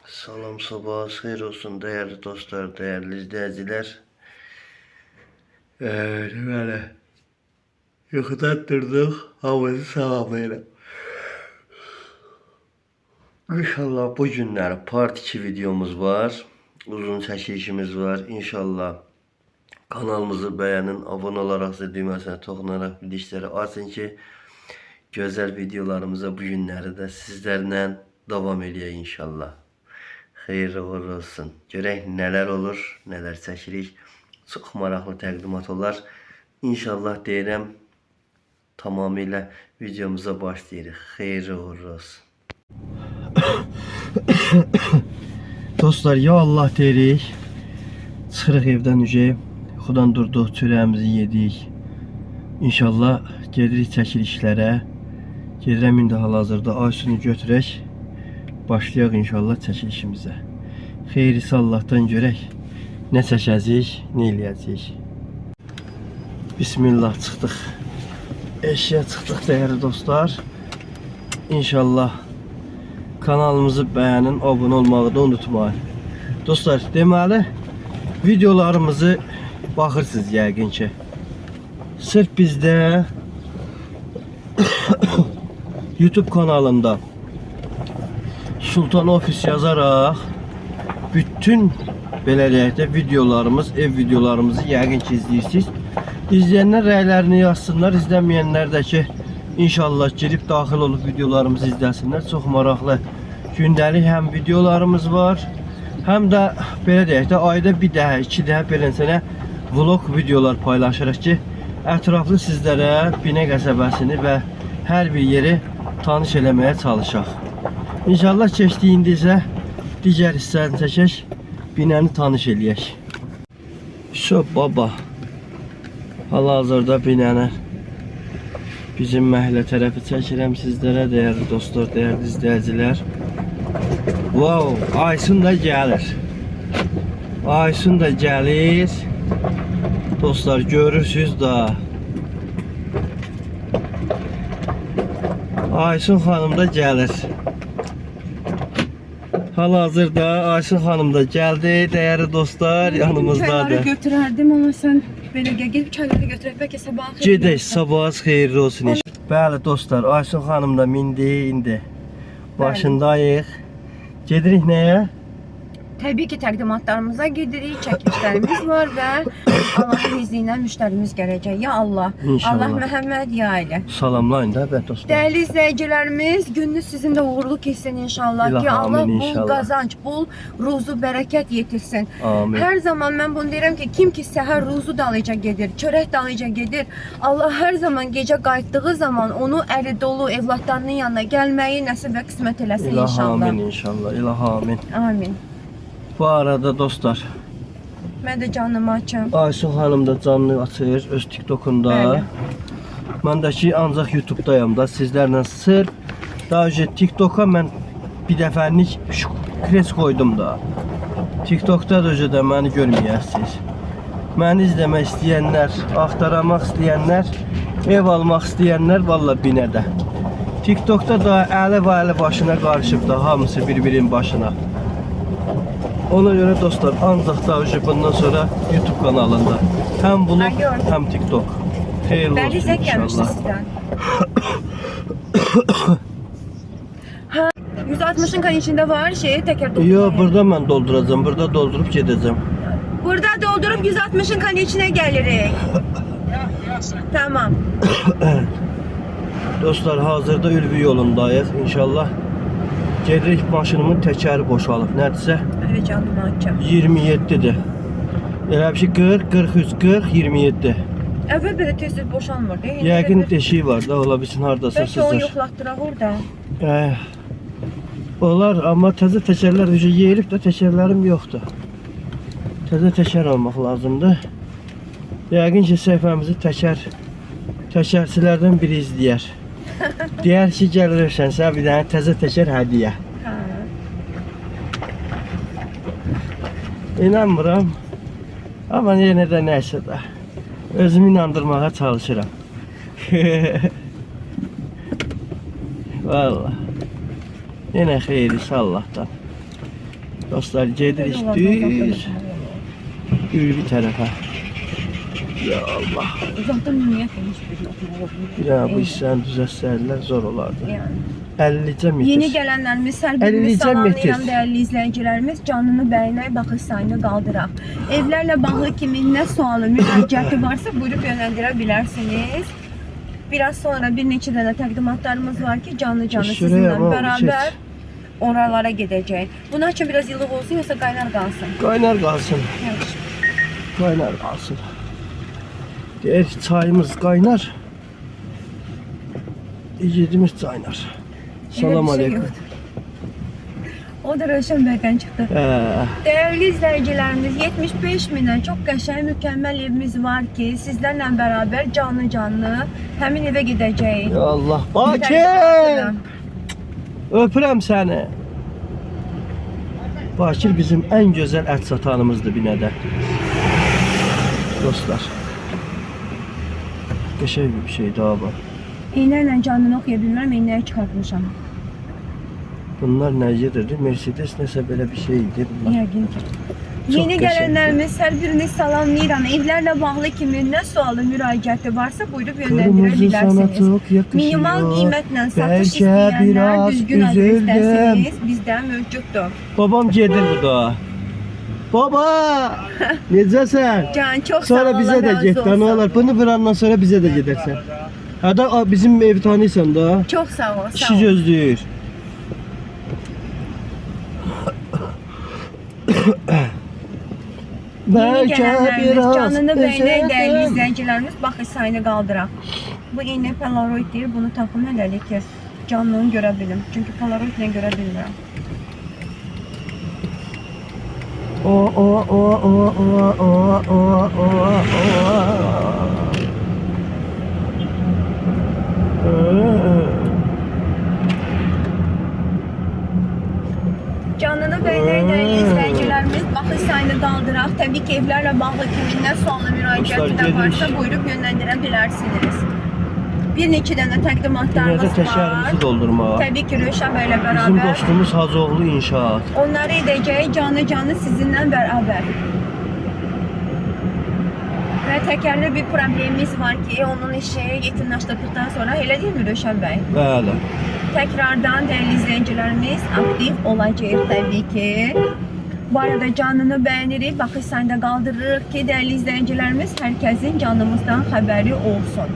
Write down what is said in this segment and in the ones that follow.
Salam, sabahınız xeyir olsun değerli dostlar, değerli izleyiciler. Deməli, yuxudan durduk, hamınızı salamlayıram. İnşallah bu günləri part 2 videomuz var, uzun çəkilişimiz var. İnşallah kanalımızı beğenin, abone olarak düyməsine toxunaraq bildirişləri açın ki, gözəl videolarımıza bu günləri də sizlərlə davam eləyək inşallah. Xeyirli uğurlu olsun. Görək nələr olur, nələr çəkirik. Çox maraqlı təqdimat olar. İnşallah deyirəm, tamamilə videomuza başlayırıq. Xeyirli uğurlu olsun. Dostlar, ya Allah deyirik. Çıxırıq evdən ücəyib. Xudan durduq, çörəyimizi yedik. İnşallah gedirik çəkilişlərə. Gedirəm indi hal-hazırda Aysun'u götürək. Başlayaq inşallah çəkilişimizə. Xeyrisi Allah'tan görək. Nə çəkəcəyik, nə eləyəcəyik. Bismillah, çıxdıq. Eşiyə çıxdıq değerli dostlar. İnşallah kanalımızı beğenin, abone olmağı da unutmayın. Dostlar, deməli videolarımızı baxırsınız yəqin ki. Sırf bizdə YouTube kanalında Sultan Ofis yazaraq bütün belə deyək də videolarımız, ev videolarımızı yəqin ki izləyirsiniz. İzləyənlər rəylərini yazsınlar, izləməyənlər də ki inşallah girib daxil olub videolarımızı izləsinlər. Çox maraqlı gündəlik həm videolarımız var, həm də belə deyək də ayda bir dəfə, iki dəfə beləcə vlog videolar paylaşırıq ki, ətraflı sizlərə Binə qəsəbəsini və hər bir yeri tanış eləməyə çalışaq. İnşallah keçdiyində isə digər hissəni çəkək, Binəni tanış eləyək. Şöp baba, hal-hazırda Binəni bizim məhəllə tərəfi çəkirəm sizlərə, değerli dostlar, değerli izləyicilər. Wow, Aysun da gəlir. Aysun da gəlir. Dostlar, görürsünüz da. Aysun xanım da gəlir. Hal-hazırda Aysun xanım da gəldi, değerli dostlar, yanımızdadır. Çayları götürərdim, amma sən belə gəlib çayları götürək, bəlkə sabahın xeyirli. Gedək, sabahınız xeyirli olsun. Bəli dostlar, Aysun xanım da mindi indi. Başındayıq. Gedirik nəyə? Təbii ki, təqdimatlarımıza gedirik, çəkilişlərimiz var və Allahın izni ilə müştərimiz gələcək. Ya Allah, İnşallah. Allah Məhəmməd, ya ailə. Salamlayın da bə dostlar. Dəyərli izləyicilərimiz, gününüz sizin də uğurlu keçsin inşallah. İlahi, Ki Allah amin, bol inşallah. qazanc, bol ruzu, bərəkət yetirsin. Amin. Hər zaman mən bunu deyirəm ki, kim ki səhər ruzu dalıca gedir, çörək dalıca gedir, Allah hər zaman gecə qayıtdığı zaman onu əli dolu evlatlarının yanına gəlməyi nəsib və qismət eləsin İlahi, inşallah. amin inşallah. İlahi, amin. Amin. Bu arada dostlar, Mən də canımı açım. Aysun xanım da canlı açır öz TikTok'unda. Bəli. Mən də ki ancaq YouTube'dayım da sizlərlə sırf. Daha önce TikTok'a mən bir dəfəlik kres koydum da. TikTok'da da özü də məni görməyəsiniz. Məni izləmək istəyənlər, axtaramaq istəyənlər, ev almaq istəyənlər valla Binədə. TikTok'da da əli və əli başına qarışıb da hamısı bir-birinin başına. Ona göre dostlar ancaq da bundan sonra YouTube kanalında hem vlog hem TikTok. Hayırlı Bəli, olsun zək gəlmişdi inşallah. sizdən. Ha, 160'ın kan içinde var şey, teker doldurma. Yo, burada mən dolduracağım. Burada doldurup gedəcəm. Burada doldurup 160'ın kan içine gelirik. Tamam. Dostlar, hazırda Ülvi yolundayıq. İnşallah gedirik, maşınımın təkəri boşalıb. Nədirsə Öyle canımı açacağım. 27'dir. Elə bir şey 40, 43, 40, 27. Əvvəl belə tez-tez boşalmırdı. Yəqin deşiyi var da, ola bilsin hardasa Belki onu sızır. yoxlatdıraq orada. Olar, amma təzə təkərlər üzə yeyilib də təkərlərim yoxdur. Təzə təkər almaq lazımdır. Yəqin ki səhifəmizi təkərçilərdən biri izləyər. Deyər ki, gəlirsən sən bir dənə təzə təkər hədiyyə. Ha. İnanmıram. Amma yenə də nəysə də. Özümü inandırmağa çalışıram. Vallahi. Yenə xeyrisi Allah'tan. Dostlar gedirik düz Ülvi tərəfə. Ya Allah. Uzaqdan ümumiyyətlə heç bir yox. Bir bu hissəni düzətsəydilər zor olardı. Yəni. 50 metr. Yeni gələnlərimiz, hər birimiz 50 salamlayıram metr. dəyərli izləyicilərimiz. Canını bəyənək, baxış sayını qaldıraq. Evlərlə bağlı kimin nə sualı, müraciəti varsa buyurub yönləndirə bilərsiniz. Biraz sonra bir neçə dənə təqdimatlarımız var ki, canlı sizinlə bərabər oralara gedəcək. Bunun üçün biraz ilıq olsun, yoxsa qaynar qalsın? Qaynar qalsın. Yaxşı. Qaynar qalsın. Deyir ki, çayımız qaynar. Yedimiz qaynar. Salam Elə bir şey aleyküm. yoxdur. O da Rövşən bəydən çıxdı. Değerli izleyicilerimiz, 75 mindən çox qəşəng, mükəmməl evimiz var ki, sizlərlə bərabər canlı həmin evə gedəcəyik. Ya Allah. Bakir! Öpürəm səni. Bakir bizim en güzel ət satanımızdır Binədə. Dostlar. Qəşəng bir şey daha var. İynəylə canını oxuya bilmirəm, iynəyi çıxartmışam. Bunlar nə gedirdi? Mercedes nəsə belə bir şey idi bunlar. Yəqin ki. Çox Yeni qəşəng. gələnlərimiz hər birini salamlayıram. Evlərlə bağlı kimin nə sualı, müraciəti varsa buyurub yönləndirə Kırmızı sana bilərsiniz. çok yakışıyor. Minimal qiymətlə satış Belki istəyənlər biraz düzgün üzüldüm. adresdəsiniz bizdə mövcuddur. Babam gedir bu da. Baba! Necəsən? Can çox sağ Sonra ol, bizə Allah də razı get. olsun. Ne olar? Bunu vurandan sonra bizə də gedərsən. Hə bizim evi tanıysan da. Çox sağ ol, sağ Kişi ol. gözləyir. Yeni gələnlərimiz, canını bəyənək dəyərli üzüldüm. izləyicilərimiz, baxış sayını qaldıraq. Bu iynə Polaroid deyir, bunu tapım hələlik ki, canlını görə bilim. Çünki Polaroid ilə görə bilmirəm. Canını bəyənək dəyərli izləyicilərimiz, baxış sayını qaldıraq. Təbii ki, evlərlə bağlı kiminlə sualı müraciəti də varsa buyurub yönləndirə bilərsiniz. Bir neçə dənə təqdimatlarımız Binədə var. təşərimizi doldurmağa. Təbii ki, Rövşən bəylə Bizim bərabər. dostumuz Hacıoğlu İnşaat. Onları edəcək canı sizinlə bərabər. Və təkərli bir problemimiz var ki, onun işi yetimləşdirdikdən sonra elə deyilmi Rövşən bəy? Bəli. Təkrardan dəyərli izləyicilərimiz aktiv olacaq təbii ki. Bu arada canını bəyənirik, baxış sayında qaldırırıq ki, dəyərli izləyicilərimiz hər kəsin canımızdan xəbəri olsun.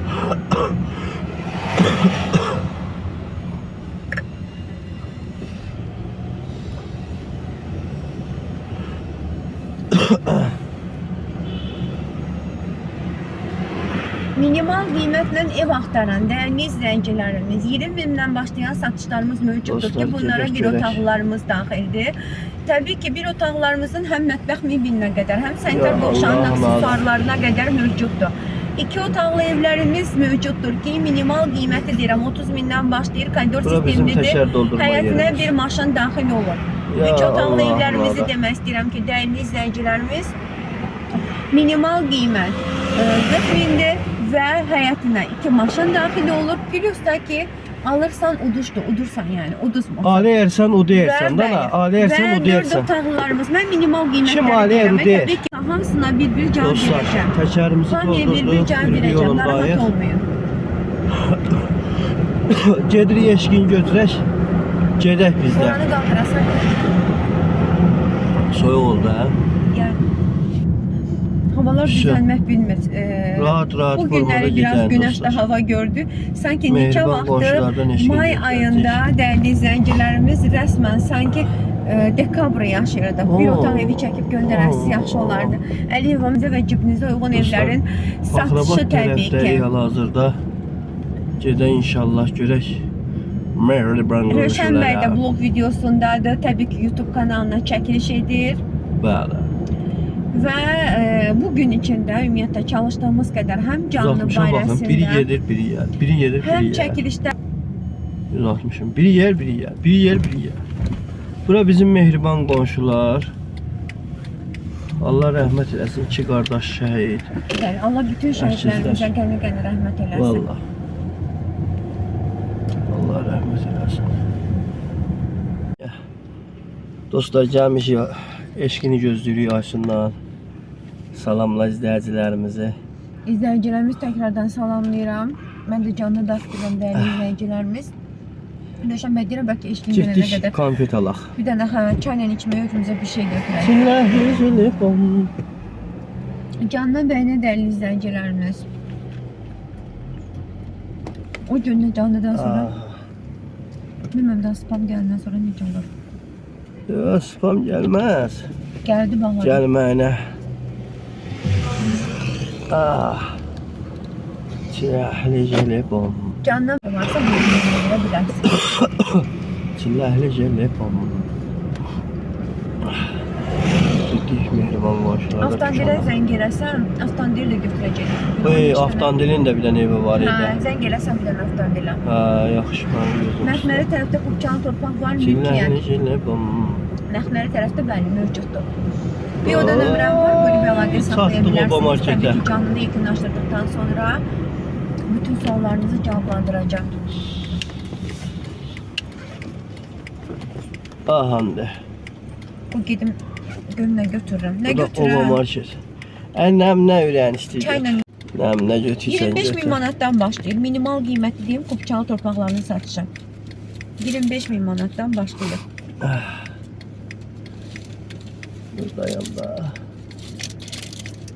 Minimal qiymətlə ev axtaran dəyərli izləyicilərimiz 20 mindən başlayan satışlarımız mövcuddur ki, bunlara bir otaqlarımız daxildir. Təbii ki, bir otaqlarımızın həm mətbəx mebelinə qədər, həm sanitar Ya qovşağının Allah, aksesuarlarına qədər mövcuddur. 2 otaqlı evlərimiz mövcuddur ki, minimal qiyməti deyirəm 30 mindən başlayır, koridor Bura bizim sistemlidir. təkər doldurma Həyətinə yerimiz. bir maşın daxil olur. Ya 3 otaqlı Allah, evlərimizi Allah. demək istəyirəm ki, dəyərli izləyicilərimiz minimal qiymət 40 mindir və həyətinə 2 maşın daxil olur. Plus da ki, alırsan udursan yəni, uduzma. Ali yersən, o deyirsən da. Ali yersən, o Və 4 deyirsən. otaqlarımız, mən minimal Kim qiymətləri ali yer deyirəm. deyir? Təbii ki, hamısına bir cavab Dostlar, verəcəm. təkərimizi Hamıya bir doldurduq, cavab Ülvi verəcəm, narahat yolundayıq. olmayın. Gedirik eşkin götürək. Gedək bizdə. Oranı qaldırasan. Soyuq oldu hə? Yəni havalar Şu. düzəlmək bilmir. Rahat Bu formada günləri biraz gedək günəşli dostlar. hava gördü. Sanki neçə Mehriban qonşulardan vaxtı eşkin may götürəcəyik. ayında dəyərli izləyicilərimiz rəsmən sanki dekabr yaşayırdı. Bir Oo. otaq evi çəkib göndərəsi yaxşı olardı. Əliyevimizə və cibinizə uyğun evlərin satışı Baxrabat təbii tərəfdəyik ki. hal-hazırda. Gedək inşallah görək. Mehriban Rövşən bəy də qonşulara. blog videosundadır. Təbii ki, YouTube kanalına çəkiliş edir. Bəli. Və bu gün içində ümumiyyətlə çalışdığımız qədər həm canlı Uzatmışam baxın. Biri barəsində, gedir, biri yer. Biri gedir, həm biri yer. çəkilişdə Uzatmışım. Biri yer, biri yer. Biri yer, biri yer. Bura bizim mehriban qonşular. Allah rəhmət eləsin. 2 qardaş şəhid. yəni, Allah bütün şəhidlərimizə qəni-qəni rəhmət eləsin. Vallahi. Allah rəhmət eləsin. Dostlar gəlmişik eşqini gözləyirik Aysundan. Salamla izləyicilərimizi. İzləyicilərimiz təkrardan salamlayıram. Mən də canlı dəstəkəm dəyərli izləyicilərimiz. Döşənbə deyirəm bəlkə eşqin gələnə Getdik qədər. konfet alaq. Bir dənə çayla içməyə özümüzə bir şey götürək. Çiləhli jelibon. Canlı bəyənə dəyərli izləyicilərimiz. O gündə canlıdan sonra bilməm daha spam gələndən sonra necə olur. Ya spam gəlməz. Gəldi bax. Gəlməyinə. Çiləhli jelibon. Canlı varsa bunu verə bilərsiniz. Çiləhli jelibon. Getdik mehriban qonşulara. Avtomobilə zəng eləsəm, avtomobil də götürəcək. Avtomobilin də bir dənə evi var idi. Hə, zəng eləsəm bir dənə avtomobilə. Hə, yaxşı mənim gözüm. Məxməri tərəfdə Qubçanın torpaq var, mülkiyyət. Çiləhli jelibon. Məxməri tərəfdə bəli, mövcuddur. Bir oda nömrəm var, böyle bir əlaqə saxlaya bilərsiniz. Təbii ki, canlını yekunlaşdırdıqdan sonra bütün suallarınızı cavablandıracaq. Ahandı. Bu gedim gönlünə götürürüm. Nə Bu da Ova götürürüm? Market. Ən nə ürəyin istəyir? Çayla Nə götürsən 25 min götür. manatdan başlayır. Minimal qiyməti deyim, Qubçalı torpaqlarını satışı. 25 min manatdan başlayır. Buradayım da.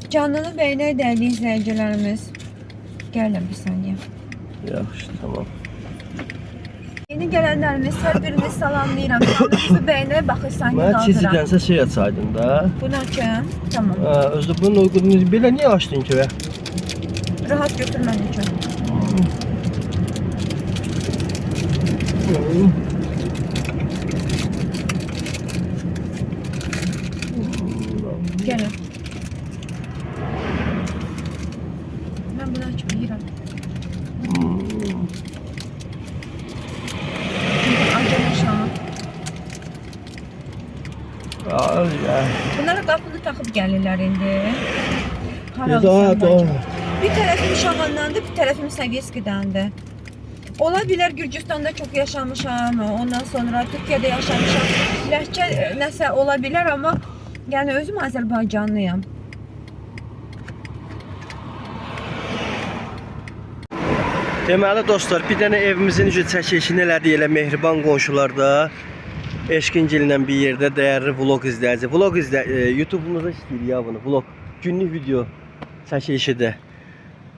Canlını bəyənək dəyərli izləyicilərimiz. Gəlin bir saniyə. Yaxşı, tamam. Yeni gələnlərimiz hər biriniz salamlayıram. Canlınızı bəyənək, baxın saniyə Mən qaldıram. çizidənsə şey açaydın da. Bunu açın. Tamam. Özü bunun uyğunluğu belə niyə açdın ki? Rahat götürməm üçün. Gəlin. Mən bunu açmayıram. Acı yaşamı. Bunlara qapını taxıb gəlirlər indi. Bir tərəfim Şahandandır, bir tərəfim Sovetskidəndir. Ola bilər Gürcüstanda çox yaşamışam, ondan sonra Türkiyədə yaşamışam. Ləhcə nəsə ola bilər, amma yəni özüm Azərbaycanlıyam. Deməli dostlar, bir dənə evimizin üçün çəkilişini elədik elə mehriban qonşularda. Eşqincillə bir yerdə dəyərli vlog izləyici. YouTube-umuzda istəyir ya bunu. Vlog, günlük video çəkilişidir.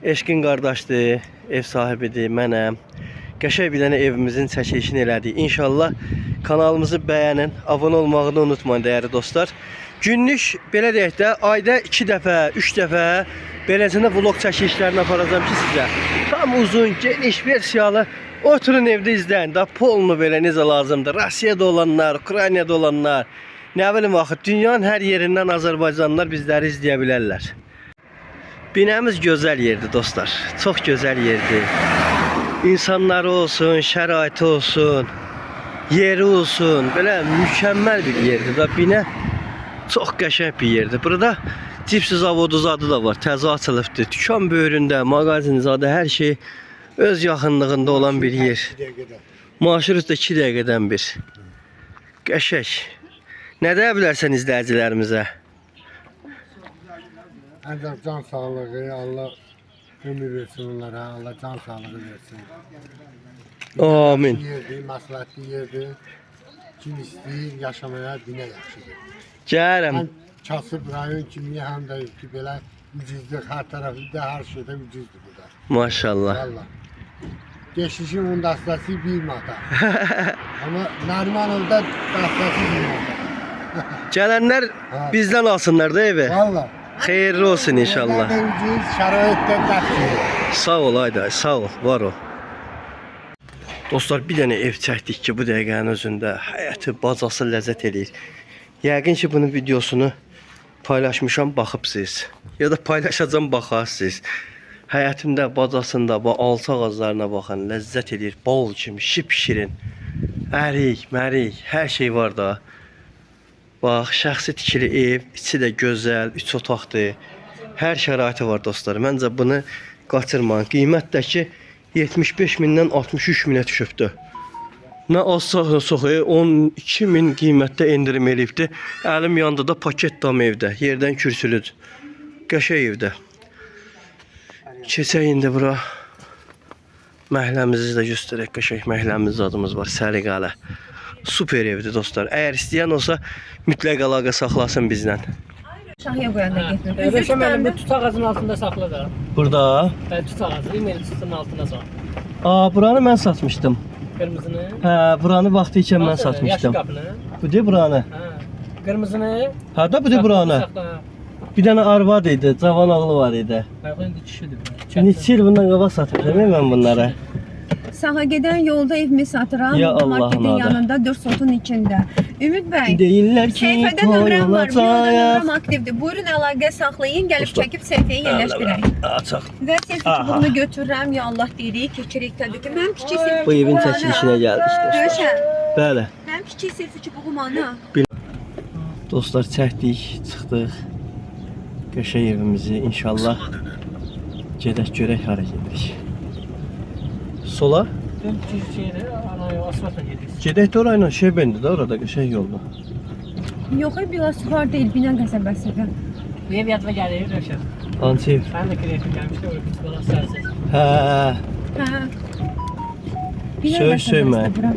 Eşqin qardaşdır, ev sahibidir, mənəm. Qəşəng bir dənə evimizin çəkilişini elədik. İnşallah kanalımızı bəyənin, abunə olmağı da unutmayın dəyərli dostlar. Günlük belə deyək də ayda 2 dəfə, 3 dəfə beləcə vlog çəkilişlərini aparacağam ki sizə. Tam uzun, geniş versiyalı oturun evdə izləyin. Da polunu belə necə lazımdır. Rusiyada olanlar, Ukraynada olanlar, nə bilim axı dünyanın hər yerindən Azərbaycanlılar bizləri izləyə bilərlər. Binəmiz gözəl yerdir dostlar. Çox gözəl yerdir. İnsanları olsun, şəraiti olsun, yeri olsun, belə mükəmməl bir yerdir da binə. Çox qəşəng bir yerdir. Burada cipsi zavodu zadı da var. Təzə açılıbdır. Dükan böyründə, mağazin zadı hər şey öz yaxınlığında olan bir yer. Marşrut da 2 dəqiqədən bir. Qəşəng. Nə deyə bilərsən izləyicilərimizə? Ancaq can sağlığı, Allah ömür versin onlara, Allah can sağlığı versin. Amin. Yerdir, məsləhətli yerdir. Kim istəyir yaşamaya binə yaxşıdır. Gələm. Həm kasıb rayon kimi, həm də ki, belə ucuzdur, hər tərəfində, hər şeydə ucuzdur burada. Maşallah. Valla. Geçişin onun dastası 1 manat. Ama normal olda dastası 1 manat. Gələnlər bizdən alsınlar da evi. Valla. Xeyirli olsun inşallah. Yerlərdə ucuz, şəraitdə yaxşıdır. Sağ ol Ayday, sağ ol, var ol. Dostlar, bir dənə ev çəkdik ki, bu dəqiqənin özündə həyəti, bacası ləzzət eləyir. Yəqin ki, bunun videosunu paylaşmışam, baxıbsınız. Ya da paylaşacağım, baxarsınız. Həyətində, bacasında, alça ağaclarına baxın, ləzzət eləyir. Bol kimi, şip-şirin. Ərik, mərik, hər şey var da. Bax, şəxsi tikili ev, içi də gözəl, 3 otaqdır. Hər şəraiti var dostlar. Məncə bunu qaçırmayın. Qiymət də ki 75 mindən 63 minə düşübdür. Nə alsaq nə sox, 12.000 qiymətdə endirim elibdi. Əlim yanında da paket dam evdə. Yerdən kürsülüdür. Qəşəng evdə. Keçək indi bura. Məhəlləmizi də göstərək. Qəşəng məhəlləmiz adımız var. Səliqəli. Super evdir dostlar. Əgər istəyən olsa mütləq əlaqə saxlasın bizlə. Şahıya qoyanda getmir. Röşəm əlində tut ağacının altında saxla da. Burada. Tut ağacı, imeli tutun altına sax. Buranı mən satmışdım. Qırmızını. Buranı vaxtı ikən mən Yaşı satmışdım. qapını. Bu de buranı. Qırmızını. Da bu de buranı. Bir dənə arvad idi, cavan oğlu var idi. Bax indi kişidir. Neçə il bundan qabaq satırdım mən bunları. Sağa gedən yolda evimi satıram. Ya Burada marketin Allah'ım yanında 4 sotun içində. Ümid bəy. Deyirlər ki, Səhifədə nömrəm var. Bu yolda olacaq. nömrəm aktivdir. Buyurun əlaqə saxlayın, gəlib Dostlar. çəkib səhifəyə yerləşdirək. Açaq. Və selfie çubuğunu götürürəm. Ya Allah deyirik, keçirik təbii ki. Mənim kiçik selfie Bu evin çubuğum çəkilişinə gəldik dostlar. Röşən, Bəli. mənim kiçik selfie çubuğum ana. Dostlar çəkdik, çıxdıq. Qəşəng evimizi inşallah gedək görək hara gedirik. Sola Dön şeydə ana asfaltla gedirsən. gedək də orayla Şebendi də orada qəşəng yolda. Yox, biraz var deyil, Binən qəsəbəsidir. Bu ev yadıma gəlir Röşən. Hansı ev? Mən də kreativ gəlmişdim, orada pis bana sərsiz. Hə, Hə. Binən Söy, qəsəbəsidir söymə. bura.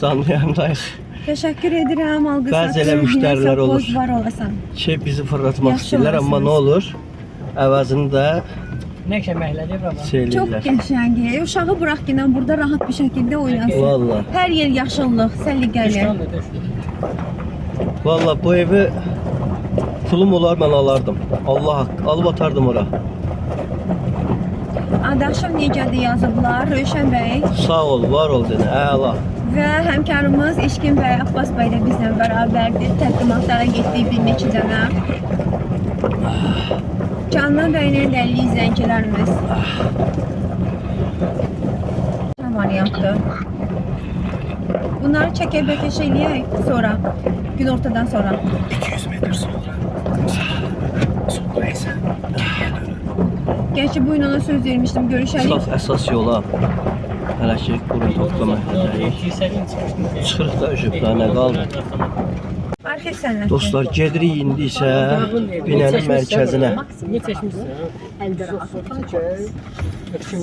canlı yayındayıq. Təşəkkür edirəm, alqı Bəzi elə müştərilər olur. Var olasan. Bizi fırlatmaq Yaxşı istəyirlər, amma olasınız. nə olur? Əvəzini də Nə ki məhəllədir bura. Çox şeyləyirlər. qəşəng. Uşağı burax ki, burada rahat bir şəkildə oynasın. Valla. Hər yer yaşıllıq, səliqəli. Düşkan da düşdü. Valla bu evi pulum olar mən alardım. Allah haqqı. Alıb atardım ora. Adaşım necədir yazıblar, Röşən bəy Sağ ol, var ol denə. Əla. və həmkarımız Eşkin bəy, Abbas bəy də bizlə bərabərdir. Təqdimatlara getdik bir neçə dənə. Canlı bəylə dəlli izləyicilərimiz. Nə variantdır? Bunları çəkək bəkəş eləyək sonra, gün ortadan sonra. 200 metre sonra ise geriye dönün. Gerçi bu gün ona söz vermişdim, görüşərik. Sağ əsas yola. Hələ ki, quru topqa məhəlləyi. Çıxırıq da öşüb, daha nə qaldı? Arxiv sənəti. Dostlar, gedirik indi isə binənin mərkəzinə. Ne seçmişsin? Öpüşün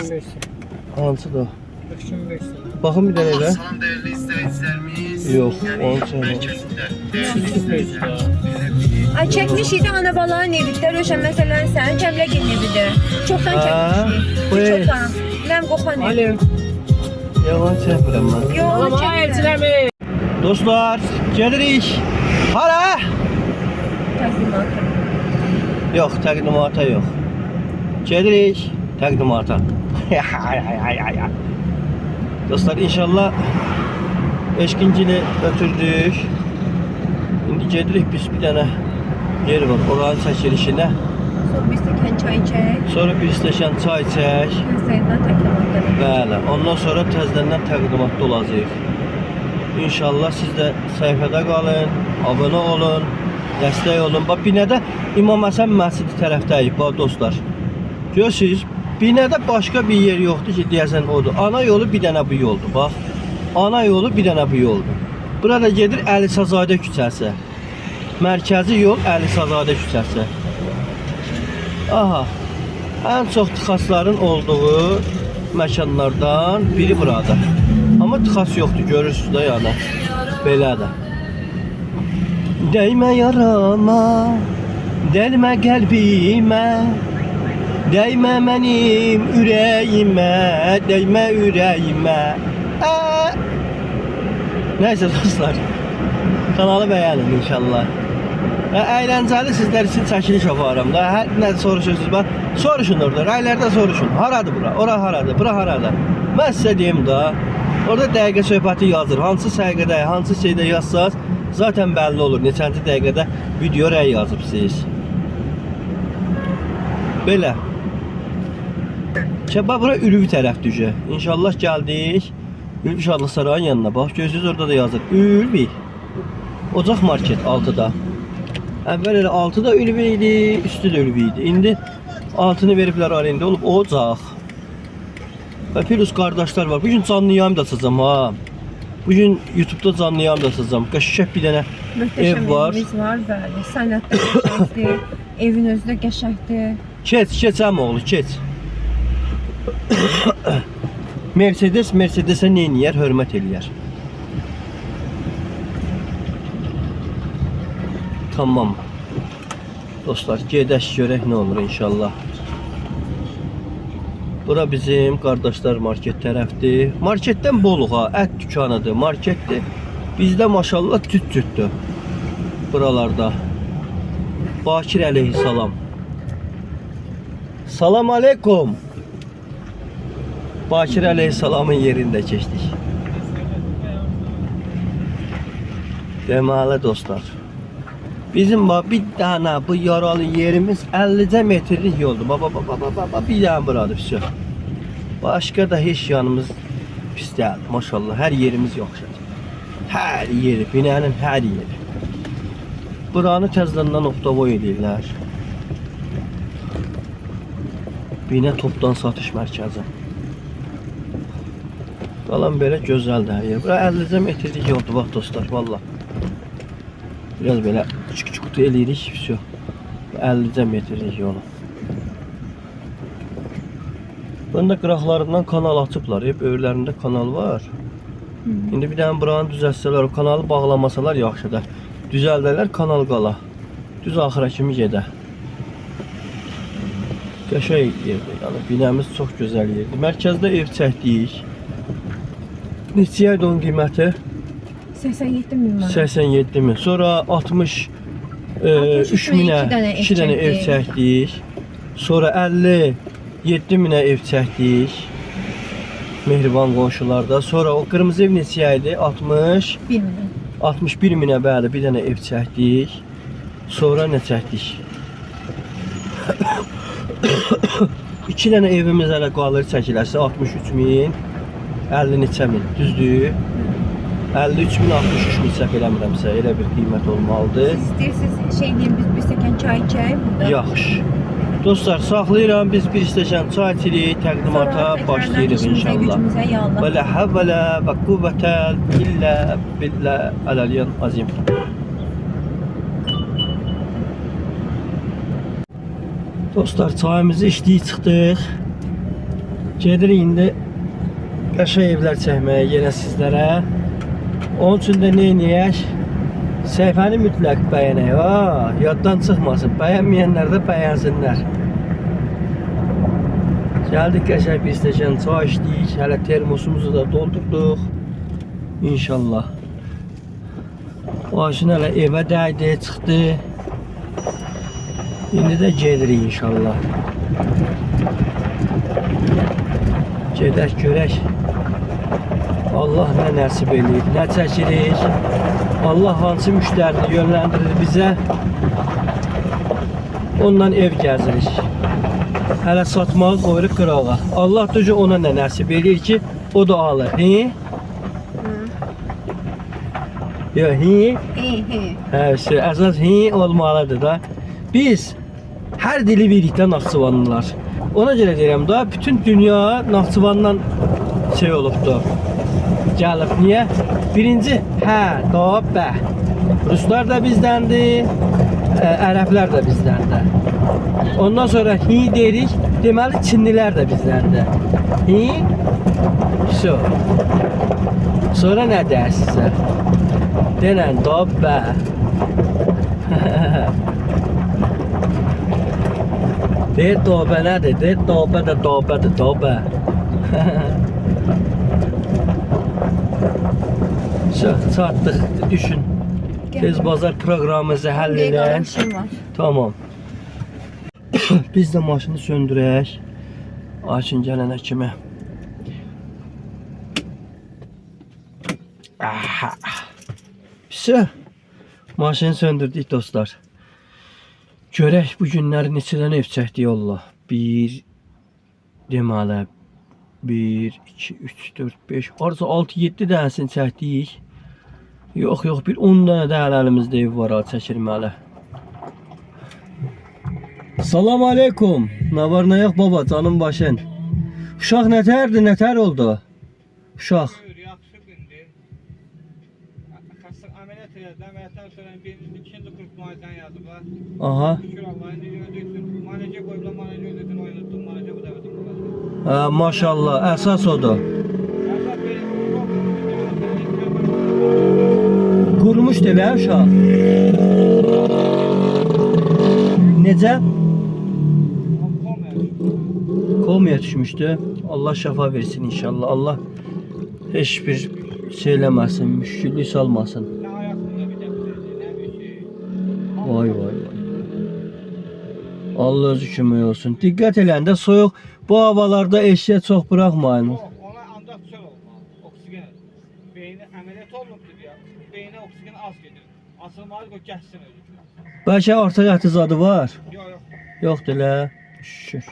Hansı da? versin. Baxın bir dənə elə. Son değerli izleyicilerimiz Yox, onu söyle. merkezinde değerli Ay çəkmiş idi ana balanın evidə, Röşən məsələn sənin Cəmləgilin evidir. Çoxdan Ha, çəkmişdik. bu ev. Çoxdan. Nəm qoxan ev. Alo. Yalan çəkmirəm mən. Yox, onu Ama çəkmirəm. elçilerimi. Dostlar, gedirik. Hara? Təqdimatı. Yox, təqdimata yox. Gedirik təqdimata. Dostlar, inşallah eşkincini ötürdük. İndi gedirik biz bir dənə yer var, oranın çəkilişinə. Sonra bir stəkan çay içək. Sonra bir stəkan çay çək. Təzədən təqdimatları. Bəli, ondan sonra təzədən təqdimatda olacağıq. İnşallah siz də səhifədə qalın, abunə olun, dəstək olun. Bax, binədə İmam Həsən məscidi tərəfdəyik, bax dostlar. Görürsünüz, binədə başqa bir yer yoxdur ki, deyəsən odur. Ana yolu bir dənə bu yoldur, bax. Ana yolu bir dənə bu yoldur. Burada gedir Əli Sazadə küçəsi. Mərkəzi yol Əli Sazadə küçəsi. Aha, ən çox tıxasların olduğu məkanlardan biri burada. Amma tıxas yoxdur, görürsünüz də yəni. Belədir. Dəymə yarama, dəlmə qəlbimə, dəymə mənim ürəyimə, dəymə ürəyimə. Nəysə dostlar, kanalı bəyənin inşallah. Əyləncəli sizlər üçün çəkiliş aparıram da. Hər nə soruşursunuz bax, soruşun orada, raylərdə soruşun. Haradır bura? Ora haradır? Bura haradır? Mən sizə deyim da. Orada dəqiqə söhbəti yazır. Hansı səqiqədə, hansı şeydə yazsaz, zaten bəlli olur. Neçənci dəqiqədə video rəy yazıbsınız. Belə. Bax bura Ülvi tərəf düşə. İnşallah gəldik. Ülvi Şadlıq Sarayın yanına. Bax gözünüz orada da yazır. Ülvi. Ocaq market 6-da. Əvvəl elə 6-da Ülvi idi, üstü də Ülvi idi. İndi altını veriblər arenda olub Ocaq. Və Pirus qardaşlar var. Bugün canlı yayım da açacağım ha. Bugün YouTube'da canlı yayın da açacağım. Qəşəng bir dənə Möhtəşəm ev var. evimiz var, bəli. Sənətdə qəşəngdir, evin özü də qəşəngdir. Keç əmoğlu, keç. Mercedes-ə neyniyər, hörmət eləyər. Tamam. Dostlar, gedək görək nə olur inşallah. Bura bizim qardaşlar market tərəfdir. Marketdən boluq ha, ət dükanıdır, marketdir. Bizdə maşallah tüt-tütdür. Buralarda. Bakir əleyhissalam. Salam aleykum. Bakir əleyhissalamın yerində keçdik. Deməli dostlar. Bizim bir dənə bu yaralı yerimiz 50 metrlik yoldur. Baba bir dənə buradır pis. Başqa da heç yanımız pis deyil. Maşallah hər yerimiz yaxşıdır. Hər yeri, binanın hər yeri. Buranı təzədən nokta-boy edirlər. Bina topdan satış mərkəzi. Qalan belə gözəldir hər yer. Bura 50 metrlik yoldur bax dostlar, vallah. Biraz belə küçük eləyirik, vəsə. 50 metrlik yolu. Bunda qıraqlarından kanal açıblar, böyürlərində kanal var. İndi bir dənə buranı düzəltsələr, o kanalı bağlamasalar yaxşıdır. Düzəldələr, kanal qala. Düz axıra kimi gedə. Qəşəng yerdir, yəni binəmiz çox gözəl yerdir. Mərkəzdə ev çəkdik. Neçə idi onun qiyməti? 87 min manat. 87 min. Sonra 63 minə 2 dənə ev çəkdik. Sonra 57 minə ev çəkdik. Mehriban qonşularda. Sonra o qırmızı ev neçə idi? 61 min. 61 minə bəli bir dənə ev çəkdik. Sonra nə çəkdik? 2 dənə evimiz hələ qalır çəkiləsə 63 min, 50 neçə min, düzdür? 53 min, 63 min səhv eləmirəmsə elə bir qiymət olmalıdır. Siz istəyirsiniz şey deyim, biz bir stəkan çay içək burada. Yaxşı. Dostlar, saxlayıram, biz bir stəkan çay içirik, təqdimata başlayırıq inşallah. Və la havlə və quvvətə illə billə ələliyyən azim. Dostlar, çayımızı içdik, çıxdıq. Gedirik indi qəşəng evlər çəkməyə yenə sizlərə. Onun üçün də nə edək? Səhifəni mütləq bəyənək, yaddan çıxmasın. Bəyənməyənlər də bəyənsinlər. Gəldik qəşəng bir stəkan çay içdik. Hələ termosumuzu da doldurduq. İnşallah. Maşın hələ evə dəydi, çıxdı. İndi də gedirik inşallah. Gedək, görək. Allah nə nəsib eləyib, nə çəkirik. Allah hansı müştərini yönləndirir bizə. Ondan ev gəzirik. Hələ satmağı qoyuruq qırağa. Allah da ona nə nəsib eləyir ki, o da alır. Yox, əsas olmalıdır da. Biz hər dili birlikdə Naxçıvanlılar. Ona görə deyirəm da, bütün dünya Naxçıvandan şey olubdur. Gəlib, niyə? Birinci, da, bə. Ruslar da bizdəndir, ərəblər də bizdəndir. Ondan sonra deyirik, deməli Çinlilər də bizdəndir. Sonra nə deyər sizə? Denən, da, bə. Deyir, dobə nədir? Deyir, dobə də dobədir, dobə. Çatdıq, düşün. Tez bazar proqramımızı həll edək. Tamam. Biz də maşını söndürək. Açın gələnə kimi. Pisi. Maşını söndürdük dostlar. Görək bu günləri neçədən ev çəkdik Allah. Deməli 1, 2, 3, 4, 5, arzu 6, 7 dənəsini çəkdik. Yox, bir 10 dənə də əlimizdə ev var çəkilməli. Salam aleykum. Nə var, nə yox baba, canım başın. Uşaq nətərdir, nətər oldu? Uşaq. Kasık ameliyat edildi. Ameliyattan sonra birinci, ikinci kurt muayene yazdılar. Aha. Şükür Allah'ın ödüyorsun. Manece koydular, manece ödüyorsun, oynattım, manece bu da ödüm. Ha, maşallah. Əsas odur. Qurumuş deyə uşaq. Necə? Komaya düşmüşdü. Allah şəfa versin inşallah. Allah heç bir şey eləməsin, müşküllük salmasın. Ne ayaklarında bir tepsi, ne bir şey. Vay vay vay. Allah özü kömək olsun. Diqqət eləndə soyuq bu havalarda eşya çox buraxmayın. Yok, ona ancak çöl olmalı. Oksigen. Beyni ameliyat olunubdu diye. Beyne oksigen az geliyor. Asılmalı ki o geçsin öyle. Bəlkə artıq əti zadı var. Yok yok. Yoxdur elə. Şükür.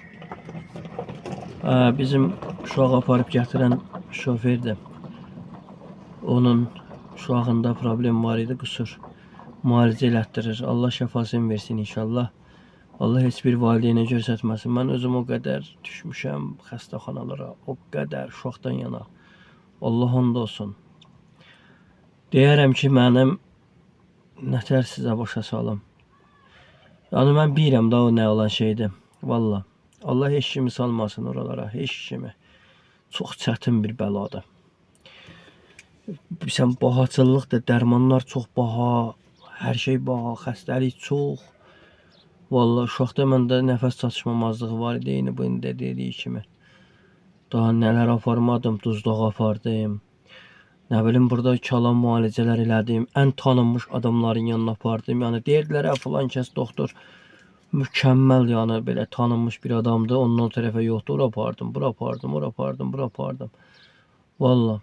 Bizim uşağı aparıb gətirən şoferdir. Onun uşağında problem var idi, qısır. Müalicə elətdirir. Allah şəfasını versin inşallah. Allah heç bir valideynə göstərməsin. Mən özüm o qədər düşmüşəm xəstəxanalara. O qədər uşaqdan yana. Allah and olsun. Deyərəm ki, mənim nətər sizə başa salım. Yəni mən bilirəm da o nə olan şeydir. Valla. Allah heç kimi salmasın oralara. Heç kimi. Çox çətin bir bəladır. Bilsən, bahaçılıqdır, dərmanlar çox baha, hər şey baha, xəstəlik çox. Vallahi uşaqda məndə nəfəs çatışmamazlığı var idi, eyni bu indi dediyi kimi. Daha nələr aparmadım, duzluğa apardım. Nə bilim, burada kalan müalicələr elədim. Ən tanınmış adamların yanına apardım. Yəni deyirdilər, filan kəs doktor mükəmməl, yəni belə tanınmış bir adamdır. Ondan tərəfə yoxdur, ora apardım, bura apardım, ora apardım, bura apardım. Vallahi.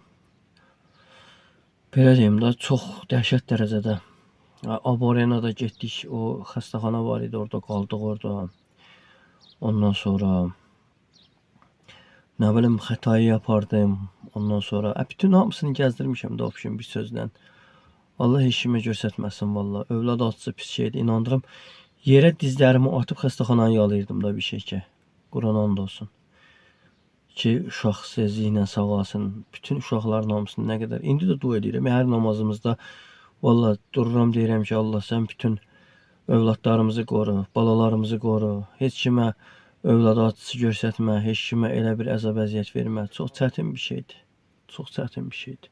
Belə deyim də, çox dəhşət dərəcədə. Aborenada getdik, o xəstəxana var idi, orada qaldıq orada. Ondan sonra nə bilim, Xətayı yapardım. Ondan sonra bütün hamısını gəzdirmişəm də opşun bir sözlə. Allah heç kimə göstərməsin valla. Övlad acısı pis şeydir, inandırım. Yerə dizlərimi atıb xəstəxananı yalayırdım da bir şey ki. Quran and olsun. Ki uşaq seziylə sağalsın. Bütün uşaqların hamısını nə qədər. İndi də dua edirəm. Hər namazımızda valla dururam deyirəm ki, Allah sən bütün övladlarımızı qoru, balalarımızı qoru. Heç kimə övlad acısı göstərmə, heç kimə elə bir əzab əziyyət vermə. Çox çətin bir şeydir. Çox çətin bir şeydir.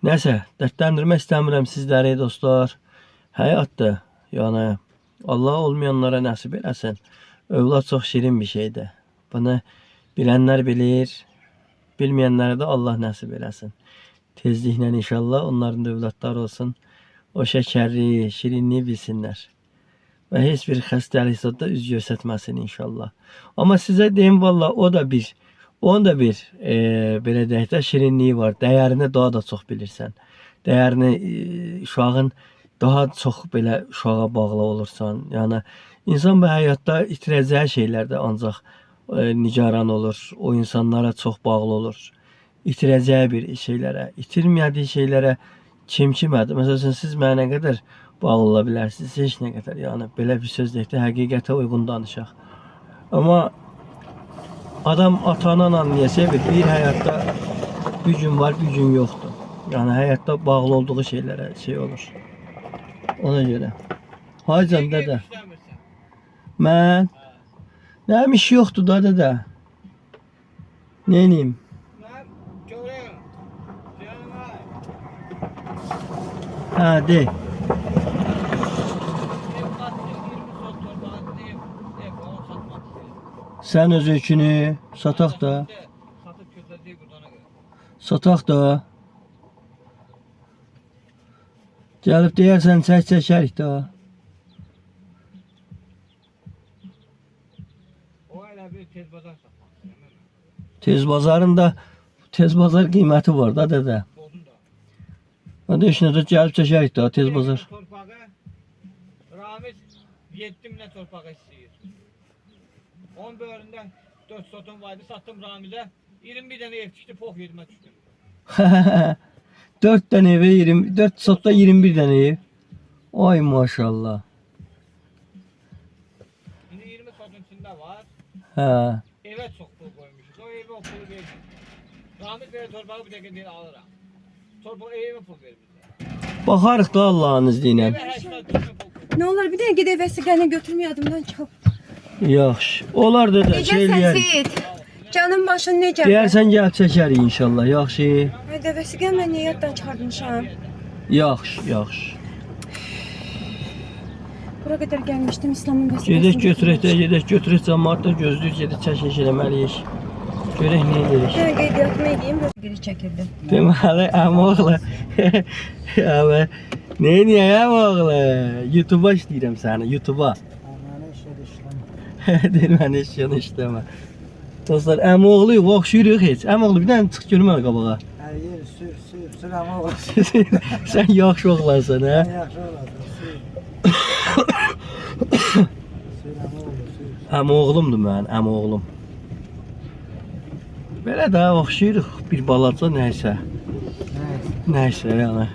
Nəsə, dərdləndirmək istəmirəm sizləri dostlar. Həyatdır. Yəni Allah olmayanlara nəsib eləsin. Övlad çox şirin bir şeydir. Bunu bilənlər bilir, bilməyənlərə də Allah nəsib eləsin. Tezliklə inşallah onların da övladları olsun. O şəkərli, şirinliyi bilsinlər. Və heç bir xəstəlik zada üz göstərməsin inşallah. Amma sizə deyim valla onun da bir belə deyək də şirinliyi var. Dəyərini daha da çox bilirsən. Dəyərini uşağın daha çox belə uşağa bağlı olursan. Yəni insan bu həyatda itirəcəyi şeylərdə ancaq nigaran olur. O insanlara çox bağlı olur. İtirəcəyi bir şeylərə, itirmədiyi şeylərə kim kimədir? Məsələn, siz mənə nə qədər bağlı ola bilərsiniz, heç nə qədər. Yəni belə bir söz deyək də həqiqətə uyğun danışaq. Amma adam ata-ananla niyə sevir? Bir həyatda bir gün var, bir gün yoxdur. Yəni həyatda bağlı olduğu şeylərə şey olur. Ona görə. Haycan dədə. Mən nəyim iş yoxdur da dədə. Neyim? Hə, de. Sən öz öykünü sataq da. Sataq da. Gəlib deyərsən çəkərik də. O elə bir tez bazar satmaq. Tez bazarında tez bazar qiyməti var da dədə. Hadi işine de gəlib çəkərik də tez bazar. Torpağı Ramiz 7 minə torpağı istəyir. 10 bölündə 4 sotum vardı, sattım Ramizə. 21 dənə ev çıxdı, pox yerimə düşdüm. 4 tane eve 24 sotta 21 tane ev. Ay maşallah. İndi 20 sotun içində var. Hə. Evə çox pul qoymuşuz. O evi o pulu verdik. Ramiz belə torpağı bir dəqiqə deyir alıram. Torpaq evə pul vermirlər. Baxarıq da Allah'ın izniyle. Evə 80 pul. Ne olur bir de gidip vesiqəni götürmüyor adımdan çıkıp. Yaxşı. Olar da Necə şey eləyər. səsit? Canım başın necə? Deyərsən gəl çəkərik inşallah. Yaxşı. Hadi vesiqə mən niyə yaddan çıxartmışam? Yaxşı, yaxşı. Bura qədər gəlmişdim İslamın vesiqəsini. Gedək götürək cəmaat da gözləyir, gedək çəkiş eləməliyik. Görək nə edirik. Hə, qeydiyyatını edeyim, böyle geri çəkildi. Deməli, əmoğlu. Abi, nə edəyək əmoğlu? YouTube'a işləyirəm səni, YouTube'a. Deyilməni işləmə. Dostlar, əmoğluyuq, oxşuyuruq heç. Əmoğlu, bir dənə çıx görmə qabağa. Hayır, sür ama olsun. Sən yaxşı oğlansan, hə? Yaxşı olasın, sür. Sür ama olsun. Əmoğlumdur mən, əmoğlum. Belə də oxşuyuruq bir balaca nəysə. Nəysə, yəni.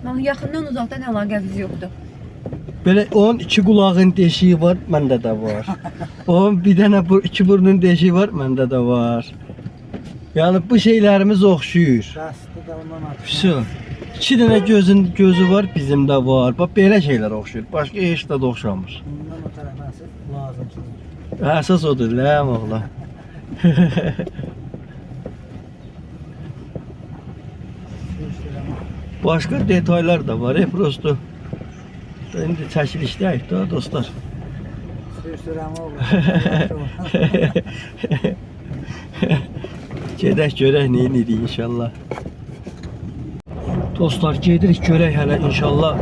Bax, yaxından uzaqdan əlaqəmiz yoxdur. Belə onun iki qulağın deşiyi var, məndə də var. Onun bir dənə iki burnun deşiyi var, məndə də var. Yəni bu şeylərimiz oxşuyur. Rastı da ondan atır. Şu. İki dənə gözü var, bizim də var. Bax belə şeylər oxşuyur. Başqa heç də oxşamır. Bundan o tərəf nasıl lazımsız. Əsas odur, ləm oğlan. Sür ama. Başqa detaylar da var, prosto. İndi çəkilişdəyik də dostlar. Sür ama olsun. Gedək görək nə edirik inşallah. Dostlar, gedirik görək hələ inşallah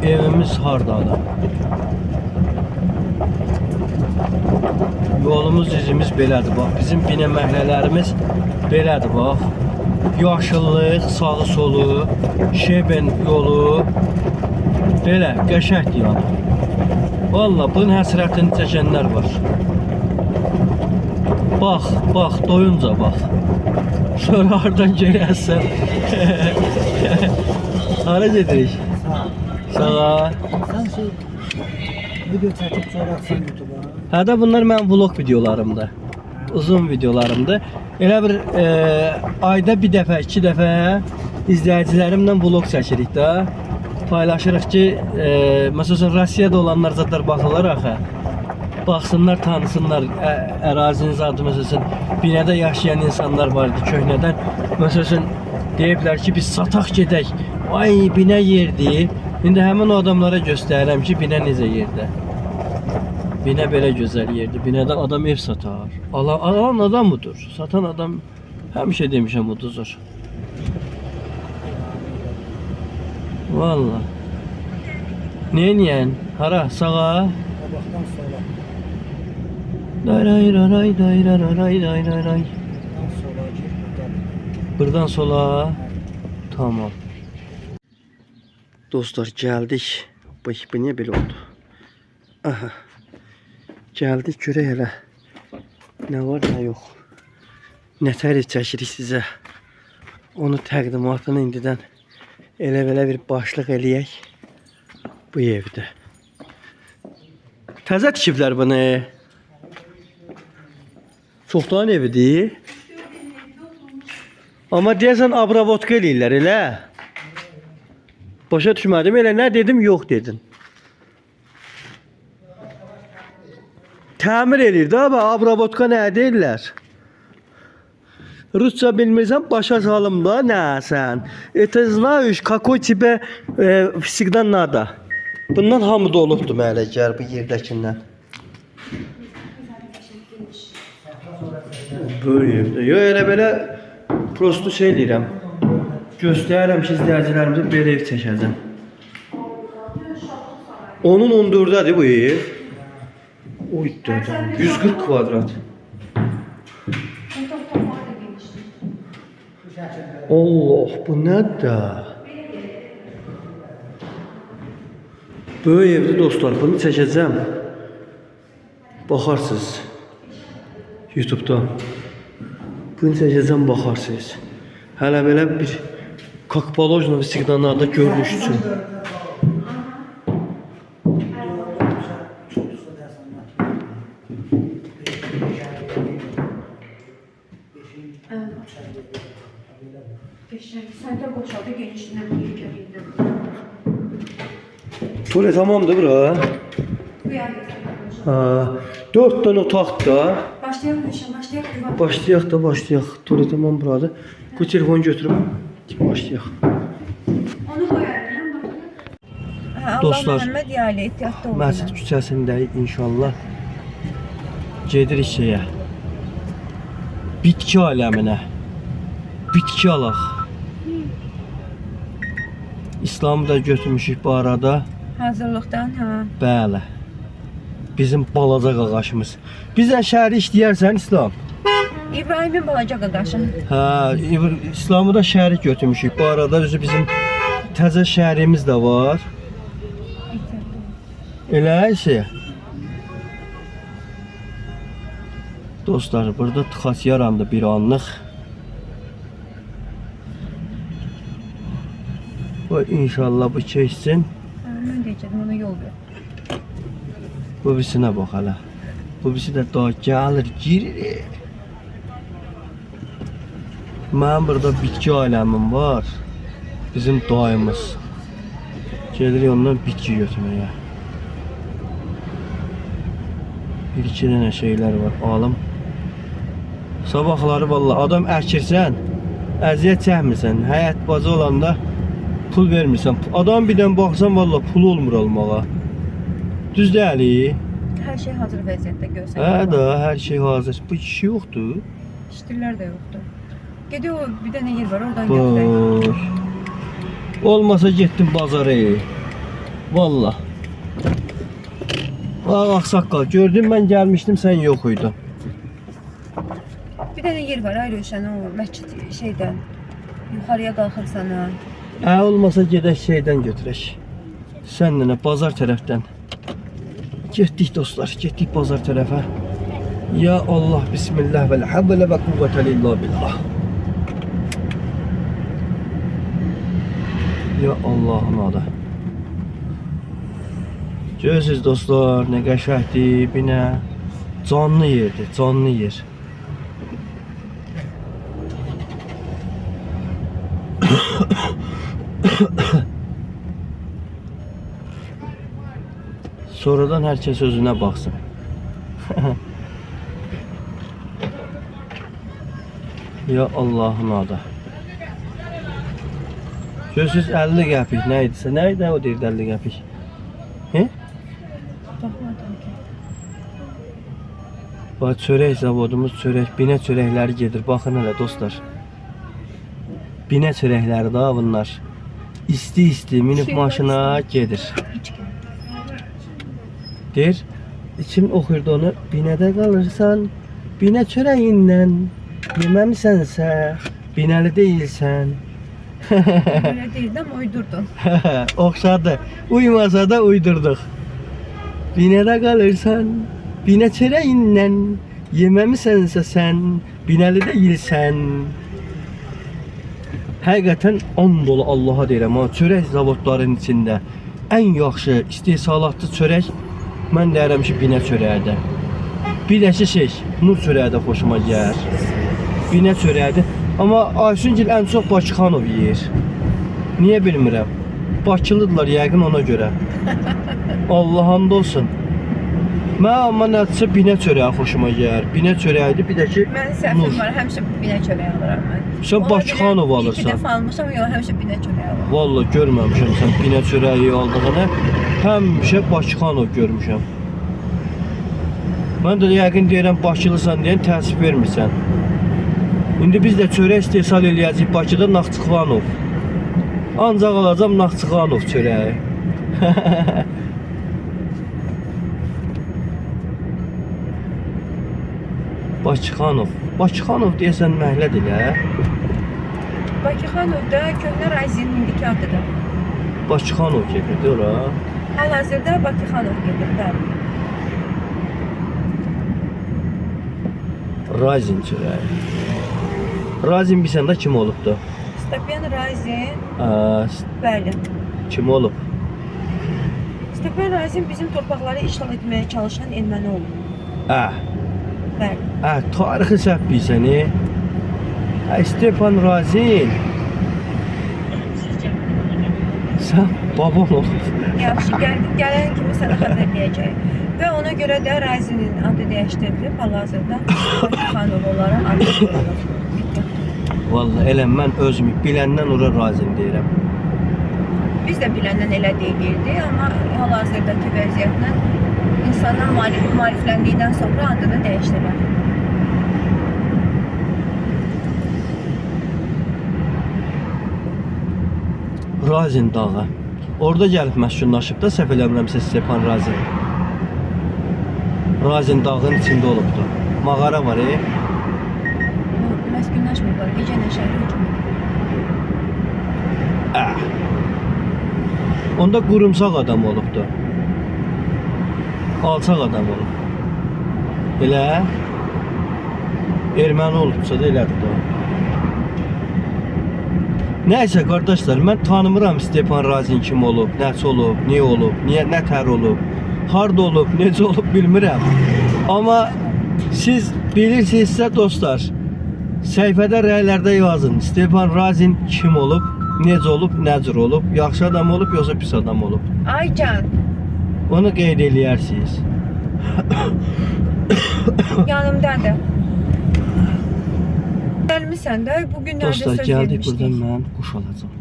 evimiz hardadır. Yolumuz izimiz belədir bax. Bizim binə məhəllələrimiz belədir bax. Yaşıllıq, sağı solu, şeben yolu belə qəşəngdir yəni. Vallahi bunun həsrətini çəkənlər var. Bax, bax, doyunca bax. Sonra hardan görərsən. Hara gedirik? Sağa. Sen şey video çekip sonra atsan YouTube'a. Hədə bunlar mənim vlog videolarımdır. Uzun videolarımdır. Elə bir ayda bir dəfə, iki dəfə izləyicilərimlə vlog çəkirik də. Paylaşırıq ki, məsələn Rusiyada olanlar zadlar baxırlar axı. Baxsınlar, tanısınlar əraziniz adı məsələn binədə yaşayan insanlar vardı köhnədən. Məsələn deyiblər ki, biz sataq gedək. Ay binə yerdir. İndi həmin o adamlara göstərirəm ki, binə necə yerdir. Binə belə gözəl yerdir. Binədə adam ev satar. Alan adam budur. Satan adam həmişə demişəm uduzur. Valla. Neyniyən? Hara? Sağa? Tabaktan sola. Day day day day day day day day day. Tabaktan sola gir buradan. Buradan sola. Tamam. Dostlar gəldik. Bax bu niyə belə oldu? Aha. Gəldik görək hələ. Nə var, nə yox. Nə tərif çəkirik sizə. Onu təqdimatını indidən elə-belə bir başlıq eləyək. Bu evdə. Təzə tikiblər bunu. Çoxdan evidir. Amma deyəsən abravotka eləyirlər, elə? Başa düşmədim, elə nə dedim, yox dedin. Təmir eləyir də, abravotka nə deyirlər? Rusça bilmirsən, başa salım da, nə sən? Это знаешь, какой тебе всегда надо. Bundan hamı da olubdur mələ gəl bu yerdəkindən. Böyle evdə. Yo, elə belə prosto şey deyirəm. Göstərirəm ki, izləyicilərimizə belə ev çəkəcəm. Onun 14-dədir bu ev. Oy, 140 kvadrat. Allah, bu nədir? Böyük evdir dostlar, bunu çəkəcəm. Baxarsınız YouTube'dan. Bunu çəkəcəm, baxarsınız. Hələ belə bir Kakpalojnov siqnallarda görmüşsün. boşaldı genişliğinden bir kemiğinden. Tuvalet tamamdır bura. Bu yerde. Ha, 4 tane otaqda. Başlayalım Neşe, başlayalım. Başlayaq. Tuvalet tamam buradır. Bu telefonu götürüm. Başlayaq. Onu koyarım. Allah Dostlar, Muhammed yali ehtiyatda oldu. Məscid küçəsindəyik inşallah. Gedirik şeyə. Bitki aləminə. Bitki alaq. İslamı da götürmüşük bu arada. Hazırlıktan ha. Bəli. Bizim balaca qaqaşımız. Bizdən şəhəri işləyərsən İslam. İbrahim'in balaca qaqaşı. Hə, İslamı da şəhəri götürmüşük. Bu arada özü bizim təzə şəhərimiz də var. Elə şey. Dostlar, burada tıxac yarandı bir anlıq. Bu inşallah bu keçsin. Mən deyəcəm, ona yol ver. Bu birisinə bax hələ. Bu birisi də daha gəlir, girir. Mənim burada bitki aləmim var. Bizim dayımız. Gelirik ondan bitki götürməyə. Bir iki dənə şeylər var, alım. Sabahları vallahi adam əkirsən, əziyyət çəkmirsən. Həyat bacı olanda pul vermirsən. Adam birdən baxsan vallahi pul olmur almağa. Düz deyil. Hər şey hazır vəziyyətdə görsək. Hə da, hər şey hazır. Bu kişi yoxdur. İşdirlər də yoxdur. Gediyor o bir dənə yer var, oradan götürək. Boş. Olmasa getdim bazara. Vallahi. Ağsaqqal, gördüm mən gəlmişdim, sən yox idin. Bir dənə yer var, ay Rövşən, o məscid şeydən. Yuxarıya qalxırsan ha. Olmasa gedək şeydən götürək. Səninlə bazar tərəfdən. Getdik dostlar, getdik bazar tərəfə. Ya Allah, bismillah və la havle və quvvətə illa billah. Ya Allah'ın adı. Görürsünüz dostlar, nə qəşəhdir, binə. Canlı yerdir, canlı yer. Sonradan hər kəs özünə baxsın. Ya Allah'ın adı. Görürsünüz 50 qəpik nə idisə, nə idi o deyirdi 50 qəpik? He? Baxmadım ki. Bax çörək zavodumuz, binə çörəkləri gedir. Baxın hələ dostlar. Binə çörəkləri da bunlar. İsti minib maşına gedir. Deyir, kim oxuyurdu onu? Binədə qalırsan, binə çörəyindən yeməmisənsə, binəli deyilsən. Böyle değil ama uydurdun. Oxşadı. Uymasa da uydurduq. Binədə qalırsan, binə çörəyindən yeməmisənsə sən, binəli deyilsən. Həqiqətən and dolu Allaha deyirəm, ha, çörək zavodlarının içində ən yaxşı istehsalatlı çörək mən deyirəm ki, binə çörəyidir. Bir də ki şey, nur çörəyi də xoşuma gəlir. Binə çörəyidir. Amma Ayşungil ən çox Bakıxanov yeyir. Niyə bilmirəm. Bakılıdırlar yəqin ona görə. Allah hamd olsun. Mən amma nəticə binə çörəyi xoşuma gəlir. Binə çörəyidir, bir də ki Ben səhvim var, həmişə binə çörəyi alıram mən. Sən Bakıxanov İki alırsan. dəfə almışam, yox, həmişə binə çörəyi alıram. Vallahi görməmişəm sən binə çörəyi aldığını. Həmişə Bakıxanov görmüşəm. Mən də yəqin deyirəm Bakılısan deyən təəssüf vermirsən. İndi biz də çörək istehsal eləyəcəyik Bakıda Naxçıvanov. Ancaq alacam Naxçıvanov çörəyi. Bakıxanov. Bakıxanov deyəsən məhlədir elə. Bakıxanovda köhnə Razinin indiki adıdır. Bakıxanov gedirdi ora. Hal-hazırda Bakıxanov gedir, bəli. Razin çörəyi. Razin bilsən də kim olubdu? Stepyan Razin, Aa, bəli. kim olub? Stepyan Razin bizim torpaqları işğal etməyə çalışan erməni olub. Bəli. Tarixi səhv bilsən. Stepan Razin Sən baban ol. Yaxşı, gələn kimi sənə xəbər verəcək. Və ona görə də Razinin adı dəyişdirilib, hal-hazırda Xanov olaraq adı qoyulub. Vallahi elə mən özümü biləndən ora razım deyirəm. Biz də biləndən elə deyildi, amma hal-hazırdakı vəziyyətlə insanlar maarifləndikdən sonra adını dəyişdirlər. Razin dağı. Orada gəlib məskunlaşıb da səhv eləmirəmsə Stepan Razin. Razin dağının içində olubdu. Mağara var, Məskunlaşmırlar, gecə nəşəri hücum edir. Onda qurumsaq adam olubdu. Alçaq adam olub. Elə erməni olubsa da elədir də. Nəysə qardaşlar, mən tanımıram Stepan Razin kim olub, nəçə olub, niyə olub, nə tər olub, harda olub, necə olub bilmirəm. Amma siz bilirsinizsə dostlar, səhifədə rəylərdə yazın. Stepan Razin kim olub, necə olub, nə cür olub, yaxşı adam olub, yoxsa pis adam olub. Aycan, Onu qeyd eləyərsiniz. yanımdadır. Gəlmisən də, bu günlərdə Dostlar, söz gəldik buradan vermişdik. mən quş alacağım.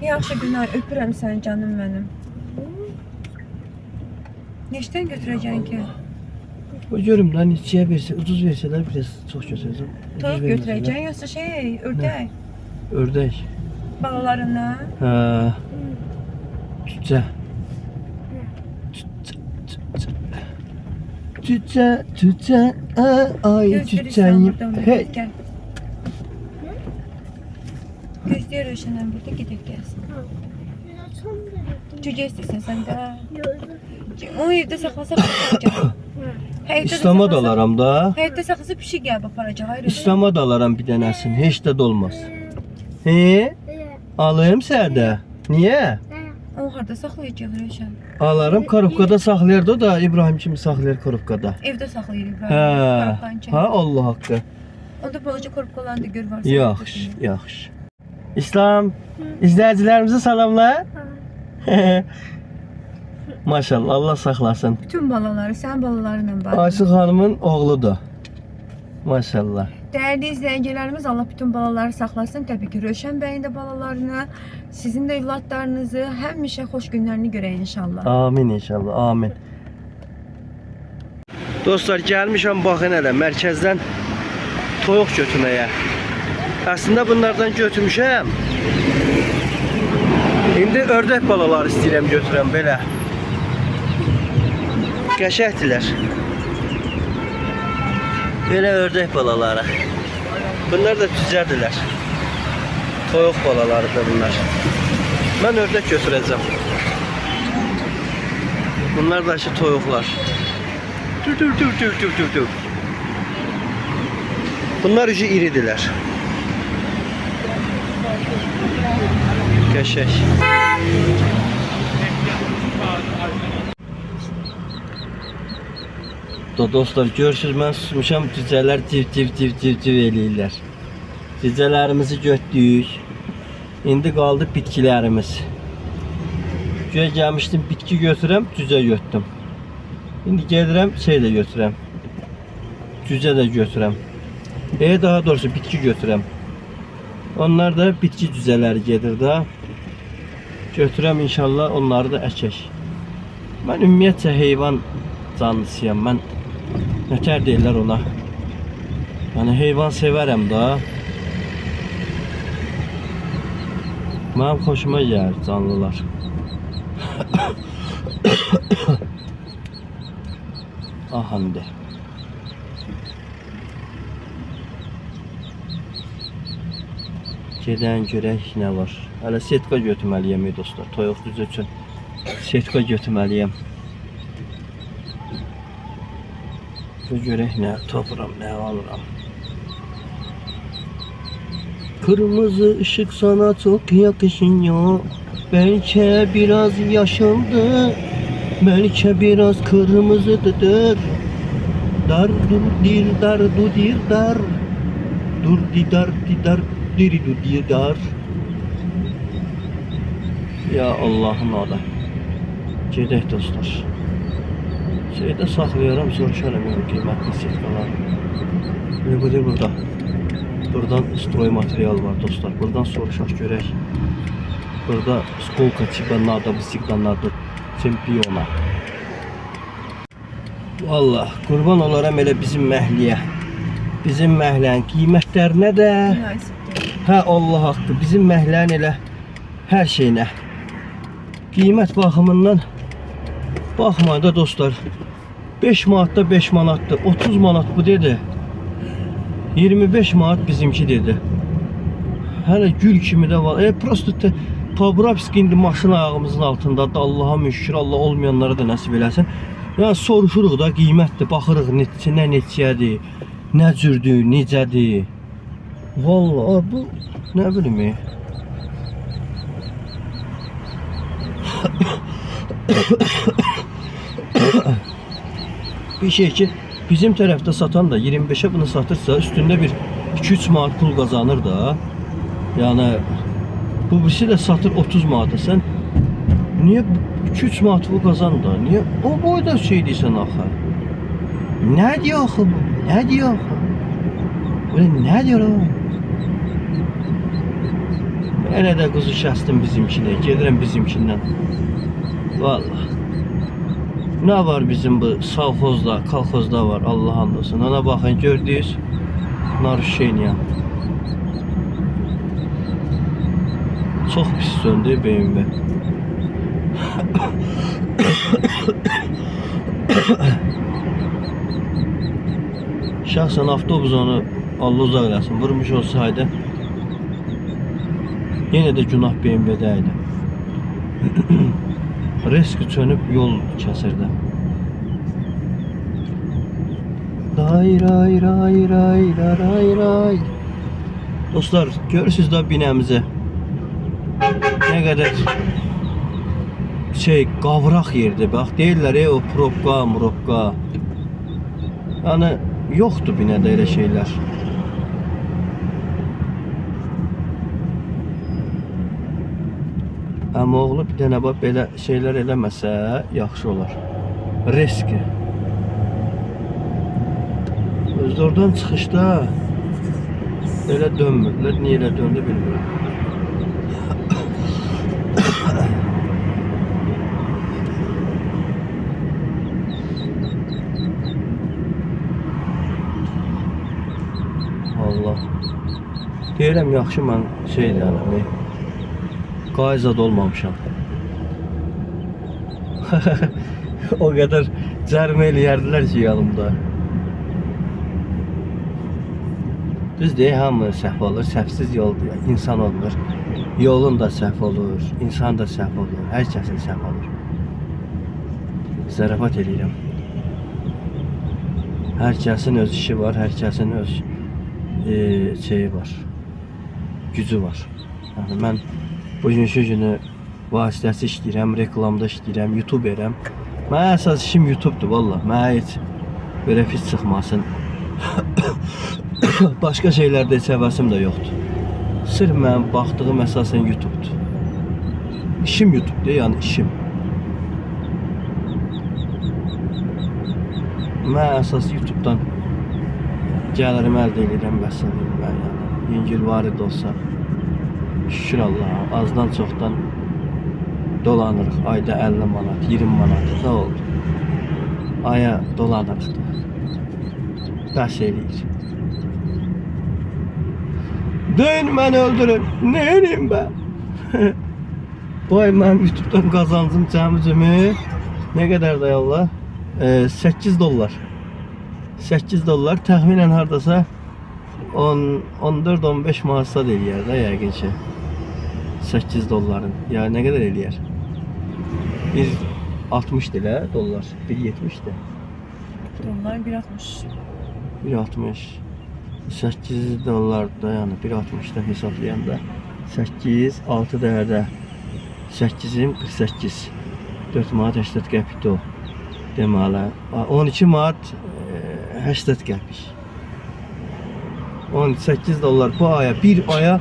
Yaxşı günlər, öpürəm səni canım mənim. Neçdən götürəcəksən ki? O görüm də neçəyə versə, ucuz versələr biraz çox götürəcəm. Toyuq götürəcəksən, yoxsa ördək? Ördək. Balalarına? Hə. Cücə. Cücə, ay cücəyim. Hey. Gəl. Gözləyir Röşənən burada, gedək gəlsin. Cücə istəsən sən də. Onu evdə saxlasa aparacaq. İstama da alaram da. Həyətdə saxlasa pişik gəlib aparacaq. Hayır, İstama da alaram bir dənəsini. Heç də olmaz. He? Alayım sənə. Niyə? O harda saxlayacaq Röşən? Alarım, korobkada saxlayırdı o da İbrahim kimi saxlayır korobkada. Evdə saxlayır İbrahim. Hə. Ha, Allah haqqı. Onda balaca korobkalarını da gör varsa. Yaxşı, yaxşı. İslam, izləyicilərimizi salamla. Maşallah, Allah saxlasın. Bütün balaları, sən balalarıyla var. Ayşə xanımın oğludur. Maşallah. Dəyərli izləyicilərimiz, Allah bütün balaları saxlasın. Təbii ki, Röşən bəyin də balalarını, sizin də evlatlarınızı, həmişə xoş günlərini görək inşallah. Amin inşallah, amin. Dostlar, gəlmişəm baxın elə mərkəzdən toyuq götürməyə. Əslində bunlardan götürmüşəm. İndi ördək balaları istəyirəm götürəm belə. Qəşəkdirlər. Belə ördək balaları. Bunlar da cücədirlər. Toyuq balalarıdır bunlar. Mən ördək götürəcəm. Bunlar da şu toyuqlar. Dur. Bunlar üçü iridirlər. Qəşək. Dostlar, görürsünüz, mən susmuşam, cücələr civ eləyirlər. Cücələrimizi götürdük. İndi qaldı bitkilərimiz. Güya gəlmişdim, bitki götürəm, cücə götürdüm. İndi gedirəm, şey də götürəm. Cücə də götürəm. Daha doğrusu bitki götürəm. Onlar da bitki cücələri gedir də. Götürəm inşallah, onları da əkək. Mən ümumiyyətcə heyvan canlısıyam. Mən nətər deyirlər ona. Yəni heyvan sevərəm də. Mənim xoşuma gəlir canlılar. Ahanda. Gedən görək nə var. Hələ setka götürməliyəm dostlar. Toyuq düzü üçün setka götürməliyəm. Bu görək nə topuram, nə alıram. Kırmızı ışık sana çok yakışıyor. Belki biraz yaşıldı. Belki biraz kırmızıdır. Dar dur dir dar du dir dar. Dur di dar di dar diri du dir dar. Ya Allah'ın adı. Gedək dostlar. Şeydə saxlayıram, soruşaram yəni qiymətli sitkalar. Ve bu da burada. Buradan stroy material var dostlar. Buradan soruşaq görək. Burada skolka çibanlarda, bisiklanlarda çempiona. Vallahi qurban olaram elə bizim məhliyə. Bizim məhlənin qiymətlərinə də hə Allah haqqı bizim məhlənin elə hər şeyinə. Qiymət baxımından baxmayın da dostlar. 5 manatda 5 manatdır. 30 manat bu dedi. 25 manat bizimki dedi. Hələ gül kimi də var. Prosto Pabravski indi maşın ayağımızın altındadır. Allah'a müşkür. Allah olmayanlara da nəsib eləsin. Yəni soruşuruq da qiymətdir. Baxırıq nə neçədir, nə cürdür, necədir. Vallahi bu nə bilim. Bir şey ki bizim tərəfdə satan da 25'e bunu satırsa üstündə bir 2-3 manat pul kazanır da. Yani bu birisi de satır 30 manata. Sen niye 2-3 manat pul kazanır da? Niye o boyda şey deyirsən axı? Ne diyor axı bu? Ne diyor axı? Ne diyor o? Elə də quzu kəsdim bizimkinə. Gedirəm bizimkindən. Vallahi. Ne var bizim bu savxozda, kolxozda var Allah andolsun. Ona bakın gördünüz. Naruşeniya. Çok pis söndü BMW. Şahsen avtobus onu Allah uzaq eləsin. Vurmuş olsaydı yine de günah BMW'dəydi. Riski çönüp yol kəsirdi. Ray ray ray ray ray ray. Dostlar görürsünüz da binəmizi. Ne kadar şey qavraq yerdir. Bax deyirlər o probka. Yani yoktu binədə elə şeylər. Ama oğlu bir dənə bax belə şeylər eləməsə yaxşı olar. Riski. Özdə oradan çıxışda elə dönmürlər. Niyə elə döndü bilmirəm. Allah. Deyirəm yaxşı mən şey deyirəm. Qayzad olmamışam. O kadar cərmə eləyərdilər ki yanımda. Düz deyək, hamı səhv olur, səhvsiz yoldur. İnsan olmur. Yolun da səhv olur, insan da səhv olur, hər kəsin səhv olur. Zarafat eləyirəm. Hər kəsin öz işi var, hər kəsin öz şeyi var. Gücü var. Yəni mən bugünkü günü vasitəsi işləyirəm, reklamda işləyirəm, YouTube verəm. Mənə əsas işim YouTube'dur valla. Mənə heç belə pis çıxmasın. Başqa şeylərdə heç həvəsim də yoxdur. Sırf mənim baxdığım əsasən YouTube'dur. İşim YouTube'dur, yəni işim. Mən əsas YouTube'dan gəlirimi əldə edirəm, vəssalam. Yəni yüngül varid olsa şükür Allah'a, azdan çoxdan dolanırıq. Ayda 50 manat, 20 manat da oldu. Aya dolanırıq da. Bəs eləyir. Dön mən öldürün. Ne edeyim ben? Bu ay mənim YouTube'dan qazancım cəmi ne kadar da yolla? 8 dollar. 8 dollar təxminən hardasa 14-15 manatsa eləyər də yəqin ki. 8 dolların. Ya ne kadar eləyər? 1.60 dilə dollar. 1.70 də. Dollar 1.60. 1.60. 8 dollar da yani 1.60'da hesaplayanda 8 6 değerde 8'im 48 4 manat 80 qəpikdir o deməli 12 manat 80 qəpik 18 dollar bu aya bir aya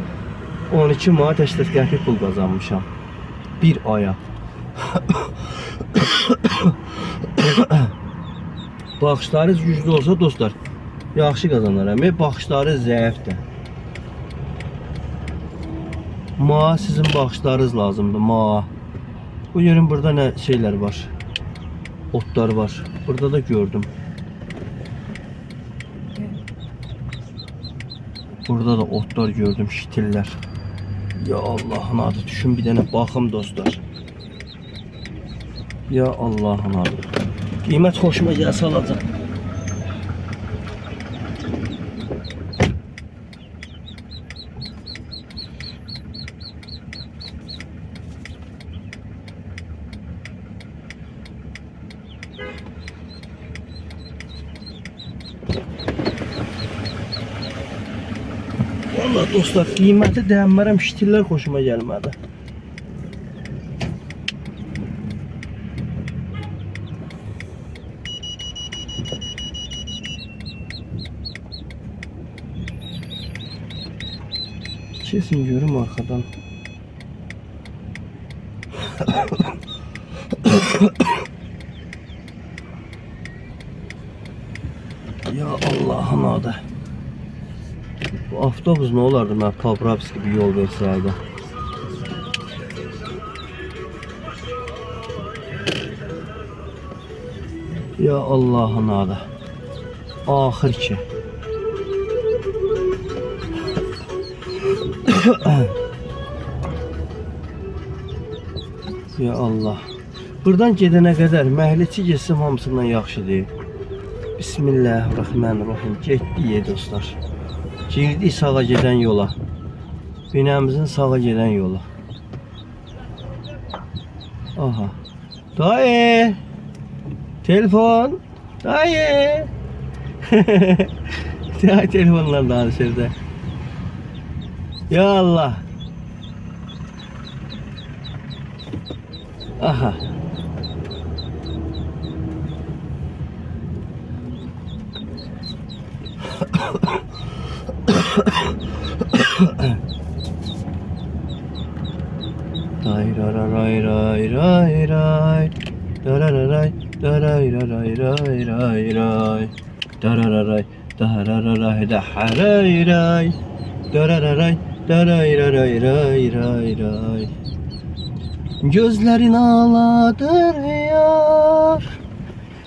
12 manat 80 qəpik pul kazanmışam bir aya. Baxışlarınız güclü olsa dostlar, yaxşı qazanar. Əmi baxışlarınız zəifdir. Ma sizin baxışlarınız lazımdır. Ma. Bu yerin burada ne şeyler var? Otlar var. Burada da gördüm. Burada da otlar gördüm, şitiller. Ya Allah'ın adı, düşün bir dənə baxım dostlar. Ya Allah'ın adı. Qiymət xoşuma gəlsə alacağım. Vallahi dostlar, qiyməti deyənmərəm, şitillər xoşuma gəlmədi. Kesin görüm arkadan. Ya Allah'ın adı. Bu avtobus ne olardı ben Pavravs gibi yol verseydi. Ya Allah'ın adı. Ahır ki. Ya Allah. Buradan gedene kadar məhəlliçi geçsem hamısından yaxşı değil. Bismillahirrahmanirrahim. Getdik dostlar. Girdik sağa giden yola. Binamızın sağa giden yola. Aha. Dayı. Telefon. Dayı. Ya telefonlar danışırdı. Ya Allah. Aha. Ray ray ray ray ray ray. Dararay daray ray ray ray ray. Dararay dararay daray ray. Dararay daray ray ray ray ray. Gözlerin ağladır yar.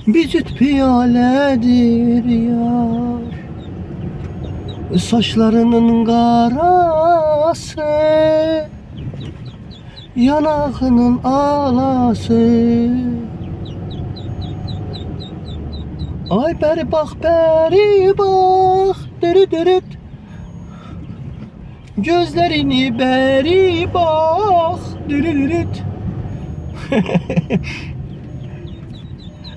Bir cüt piyaledir yar. Saçlarının qarası, yanağının alası. Ay bəri bax, bəri bax, dırı dırıt. Gözlerini bəri bax, dırı dırıt.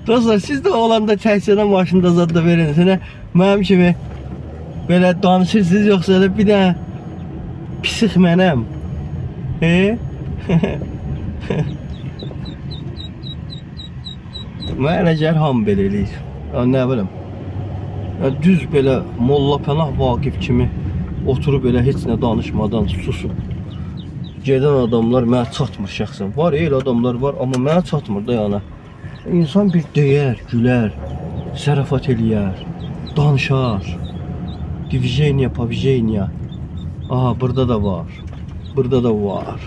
Dostlar, siz de olanda çəksənə maşında zadda verin. Sənə mənim kimi belə danışırsınız, yoxsa da bir də pisik mənəm. Mənə gərham belə eləyir. Nə bilim. Düz belə Molla Pənah Vaqif kimi oturub belə heç nə danışmadan susub gedən adamlar mənə çatmır şəxsən. Var, el adamlar var, amma mənə çatmır da yana. İnsan bir deyər, gülər, sərafat eləyər, danışar. Divijeniya, pavijeniya. Aha, burada da var. Burada da var.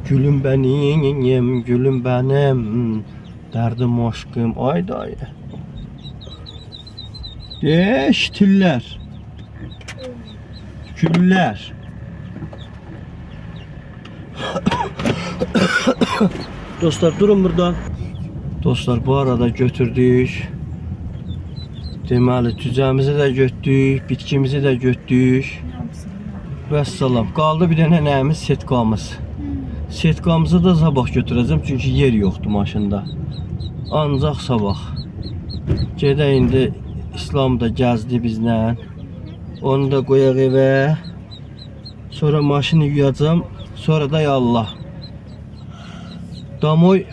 Gülüm benim, gülüm benim. Derdim aşkım, ay dayı. Şitiller. Güller. Dostlar, durun burada. Dostlar, bu arada götürdük. Deməli, tücəmizi də götürdük, bitkimizi də götürdük. Vəssalam. Qaldı bir dənə nəyimiz? Setkamız. Setkamızı da sabah götürəcəm, çünki yer yoxdur maşında. Ancaq sabah. Gedək indi, İslam da gəzdi bizlə. Onu da qoyaq evə. Sonra maşını yuyacam. Sonra da yallah. Damoy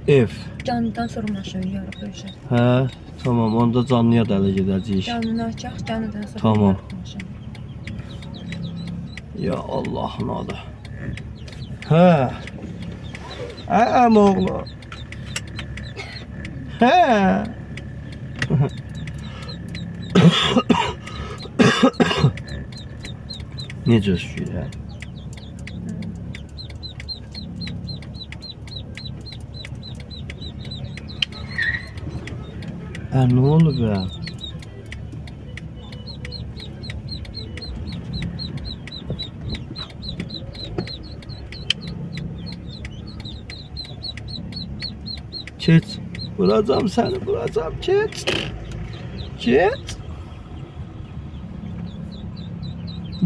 ev. Canlıdan sonra maşını yuyarıq Rövşən. Hə, tamam. Onda canlıya da ələ gedəcəyik. Canlını açaq, canlıdan sonra Tamam. yuyarıq maşını. Ya Allah'ın adı. Hə. Am oğlu. He. Necə öskür ya? Ne oldu be? Çet. Vuracağım seni, vuracağım. Çet. Çet.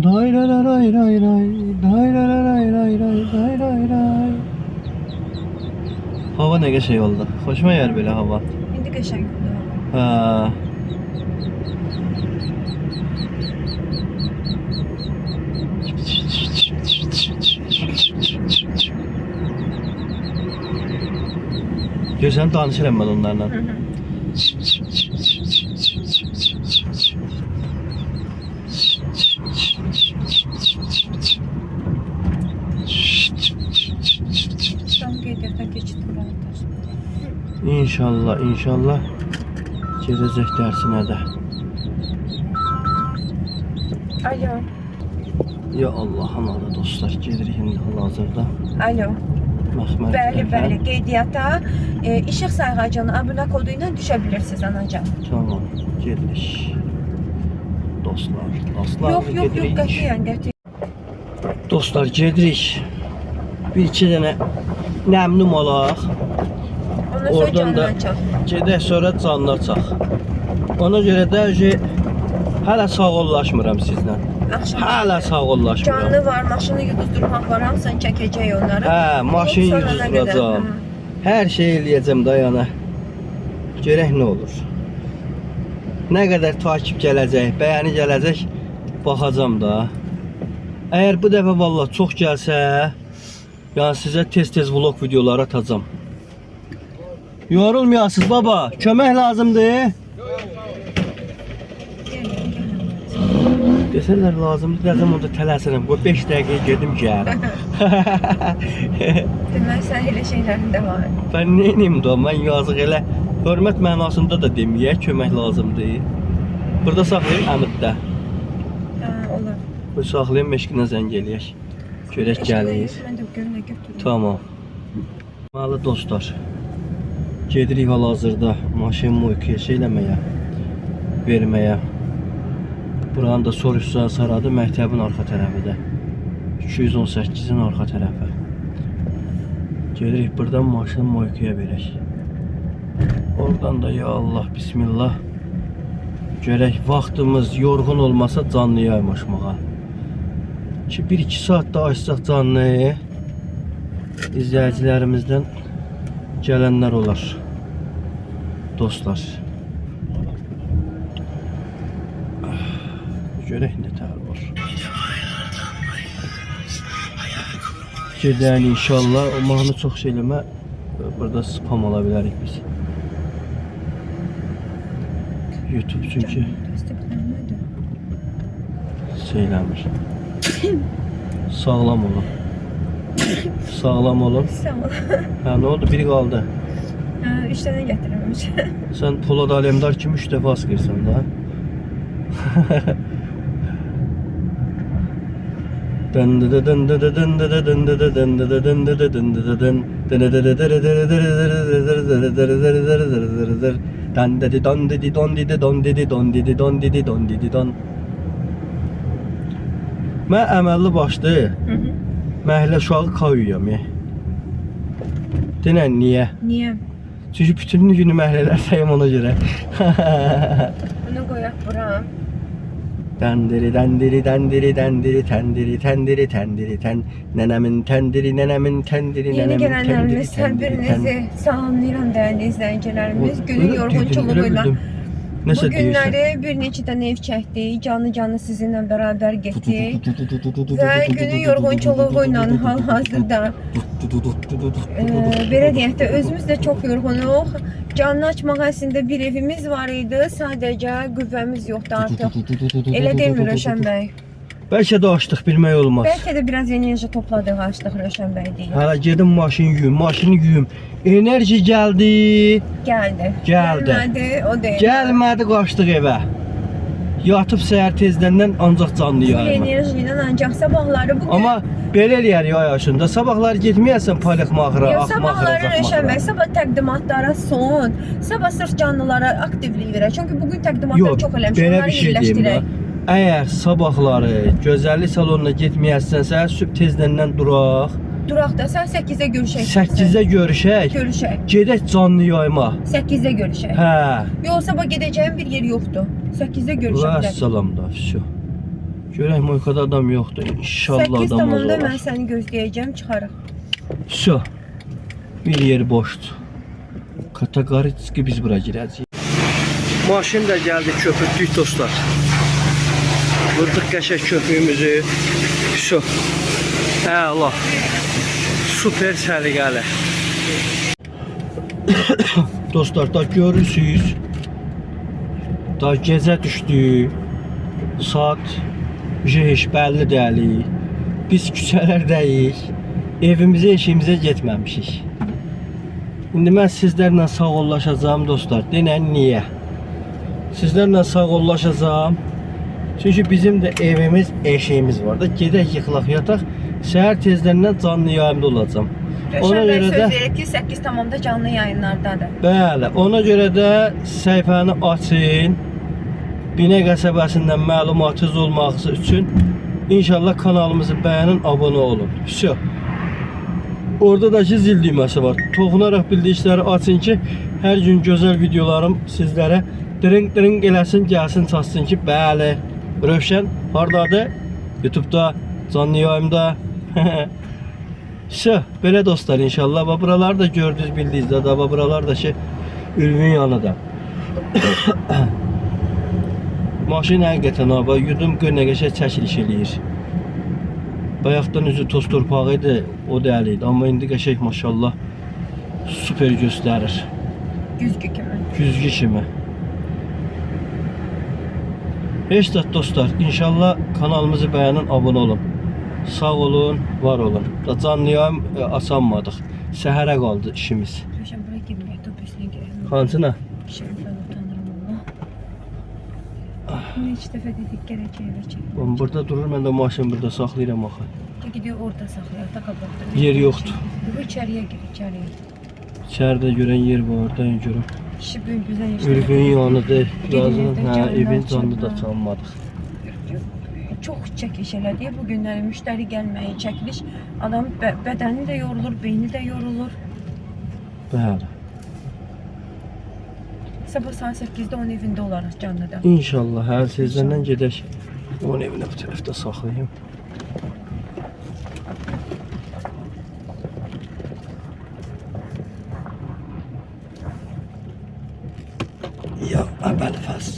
Day ray ray ray ray ray. Day ray ray ray ray ray ray ray. Hava ne şey oldu. Hoşuma yer böyle hava. İndi qəşəng oldu. Ha. Görsən danışıram mən onlarla. Tam qeydiyyata keçdim rahatlar. İnşallah, inşallah gedəcək dərsinə də. Alo. Ya Allah'ın adı dostlar, gedirik indi hal-hazırda. Alo. Məxmər Bəli, tərəfə. bəli. Qeydiyyata İşıq Sayğacanın abunə kodu ilə düşə bilirsiniz anacan. Tamam, gedirik. Dostlar, dostlar Yox, yox, yox, gedirik. qətiyyən. Dostlar, gedirik. Bir-iki dənə nəmnum alaq. Ondan sonra Oradan da canlı açaq. gedək, sonra canlı açaq. Ona görə də hələ sağollaşmıram sizlə. Axşam Hələ sağollaşmıram. canlı var, maşını yuduzdurmaq var, hamısını çəkəcək onları. Hə, maşın Sonra nə qədər, yuduzduracağam. hə. Hər şey eləyəcəm dayana. Görək nə olur. Nə qədər takip gələcək, bəyəni gələcək, baxacam da. Əgər bu dəfə vallahi çox gəlsə, yəni sizə tez-tez vlog videoları atacağam. Yorulmayasınız baba, kömək lazımdır. Desələr lazımdır, deyəcəm onda tələsirəm. Bu 5 dəqiqə gedim gəlirəm. Demək, sən elə şeylərində var. Ben neyim da, mən yazıq elə hörmət mənasında da deməyək, kömək lazımdır. Burada saxlayayım əmiddə. Hə, olur. Bu saxlayayım, meşqinə zəng eləyək. Görək gəlir. Mən də görünə götürürüm. Tamam. Deməli dostlar, gedirik hal-hazırda maşın moykiyə şey eləməyə, verməyə. Buranın da soruşsa saradı məktəbin arxa tərəfidə. 218-in arxa tərəfi. Gelirik buradan maşını moykiyə verək. Oradan da ya Allah bismillah. Görək vaxtımız yorğun olmasa canlıya yaymaşmağa. Ki 1-2 saat da açsaq canlıyı izləyicilərimizdən gələnlər olar. Dostlar. Görək nə tər var. Gedən inşallah o mahnı çox şey eləmə. Burada spam ala bilərik biz. YouTube çünki Təsdiqlənmədi. şeyləmir. Sağlam olun. Sağlam olun. Sağ ol. Hə, nə oldu? Biri qaldı. Hə, 3 dənə gətirmiş. Sən Polad Alemdar kimi 3 dəfə asqırsan da. Mən əməlli başlı məhəllə uşağı kayıyam. Denən niyə? Niyə? Çünki bütün günü məhəllələr sayım ona görə. Bunu qoyaq bura. Tendiri tendiri tendiri tendiri tendiri tendiri tendiri ten nenemin tendiri nenemin tendiri Yeni nenemin tendiri gelenlerimiz her tendiri birinizi salamlayıram değerli izleyicilerimiz. Günün yorğunçuluğuyla. Bu Nəsə deyirsən? günləri bir neçə dənə ev çəkdik, canlı sizinlə bərabər getdik və günün yorğunçuluğuyla hal-hazırda belə deyək də özümüz də çox yorğunuq. Canlı açmaq əslində bir evimiz var idi, sadəcə qüvvəmiz yoxdur artıq. Elə deyilmi Röşən bəy? Bəlkə də açdıq, bilmək olmaz. Bəlkə də biraz enerji topladıq, açdıq Rövşən bəy deyir. Hələ gedim maşını yuyum. Enerji gəldi. Gəldi. Gəldi. Gəlmədi, o deyil. Gəlmədi, qaçdıq evə. Yatıb səhər tezdəndən ancaq canlı Bu yayım. enerji ilə ancaq sabahları bugün... Amma belə eləyər yay yaşında. Sabahlar getməyəsən palyaq mağara, Yox, axmağara, sabahları Rövşən bəy, zaxmağara. sabah təqdimatlara son. Sabah sırf canlılara aktivlik verək. Çünki bugün təqdimatlar Yox, çox eləmiş. belə Onları bir şey deyim yerləşdirək. də. Əgər sabahları gözəllik salonuna getməyəsənsə, sübh tezdəndən duraq. Duraq da sən 8-də görüşək. 8-də görüşək. Görüşək. Gedək canlı yayma. 8-də görüşək. Hə. Yox, sabah gedəcəyim bir yer yoxdur. 8-də görüşək. Vəssalam da, vəsyo. Görək Moykada adam yoxdur. İnşallah 8 adam tamamda olar. mən səni gözləyəcəm, çıxarıq. Vəsyo. Bir yer boşdur. Kategoritski biz bura girəcəyik. Maşın da gəldi, köpürtdük dostlar. Vurduk qəşək köpüğümüzü. Vəsyo. Əla. Super səliqəli. Dostlar, da görürsünüz. Da gecə düşdü. Saat heç bəlli deyil. Biz küçələrdəyik. Evimizə, eşiyimizə getməmişik. İndi mən sizlərlə sağollaşacağım dostlar. Denən niyə? Sizlərlə sağollaşacağım. Çünki bizim də evimiz, eşiyimiz var da. Gedək yıxılaq yataq. Səhər tezlərindən canlı yayımda olacağım. Ona Rövşən bəy görə söz də verib ki, 8 tamamda canlı yayınlardadır. bəli, ona görə də səhifəni açın. Binə qəsəbəsindən məlumatınız olmaq üçün inşallah kanalımızı bəyənin, abunə olun. Vəsyo. Orada da ki zil düyməsi var. Toxunaraq bildikləri açın ki, hər gün gözəl videolarım sizlərə dırınq eləsin, gəlsin, çatsın ki, bəli, Rövşən hardadır? YouTube'da, canlı yayımda. Belə dostlar inşallah. Və buraları da gördünüz, bildiniz də. Və buralar da ki, Ülvün yanıda. Maşın həqiqətən abi, yudum görünə qəşək çəkiliş eləyir. Bayaqdan üzü toz torpağı idi, o deyil idi. Amma indi qəşək maşallah super göstərir. Güzgü kimi. Güzgü kimi. Heç də dostlar, inşallah kanalımızı bəyənin, abunə olun. Sağ olun, var olun. Da canlı yayım açanmadıq. Səhərə qaldı işimiz. Rövşən buraya girməyək, topisine girək. Hansına? Şerifdən utanırım Allah. Neç dəfə dedik gərək evə çək. Ben burada durur, mən də maşını burada saxlayıram axı. Gidiyor orada saxlayaq, da qabaqda. Yer yoxdur. Yox, içəriyə gir, içəriyə. İçəridə görən yer var, oradan görüm. Kişi bülbüldən işte. Ürgün yanıdır. Yazın, Gedimizdə hə, canlar evin canını da çalma. çalmadıq. Çox çəkiş elədi. Bu günləri müştəri gəlməyi, çəkiliş. Adam bədəni də yorulur, beyni də yorulur. Bəli. Sabah saat 8-də onun evində olarıq canlıda. İnşallah, hər sizdən gedək. Onun evini bu tərəfdə saxlayayım. Ya, əbəlfəz.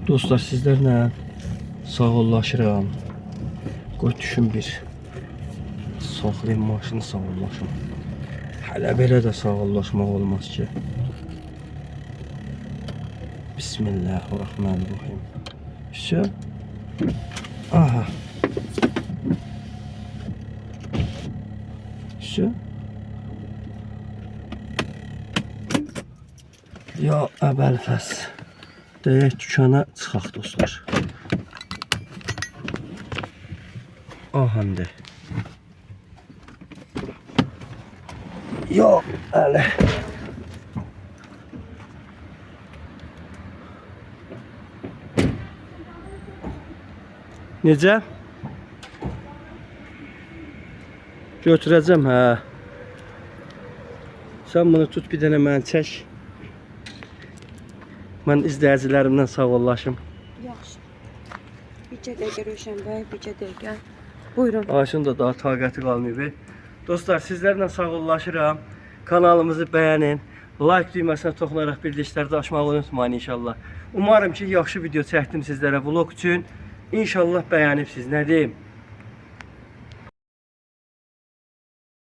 Dostlar, sizlərlə sağollaşıram. Qoy düşün bir. Saxlayayım maşını, sağollaşım. Hələ belə də sağollaşmaq olmaz ki. Bismillahirrahmanirrahim. Şu. Aha. Şu. Ya əbəlfəs. Deyək dükana çıxaq dostlar. Ahandı. Yok öyle. Necə? Götürəcəm, hə. Sən bunu tut, bir dənə mən çək. Mən izləyicilərimdən sağollaşım. Yaxşı. Bircə dəqiqə Rövşən bəy, bircə dəqiqə. Buyurun. Ayşın da daha taqəti qalmayıb. Dostlar, sizlərlə sağollaşıram. Kanalımızı bəyənin. Like düyməsinə toxunaraq bildiklərdə açmağı unutmayın inşallah. Umarım ki, yaxşı video çəkdim sizlərə vlog üçün. İnşallah bəyənibsiniz. Nə deyim?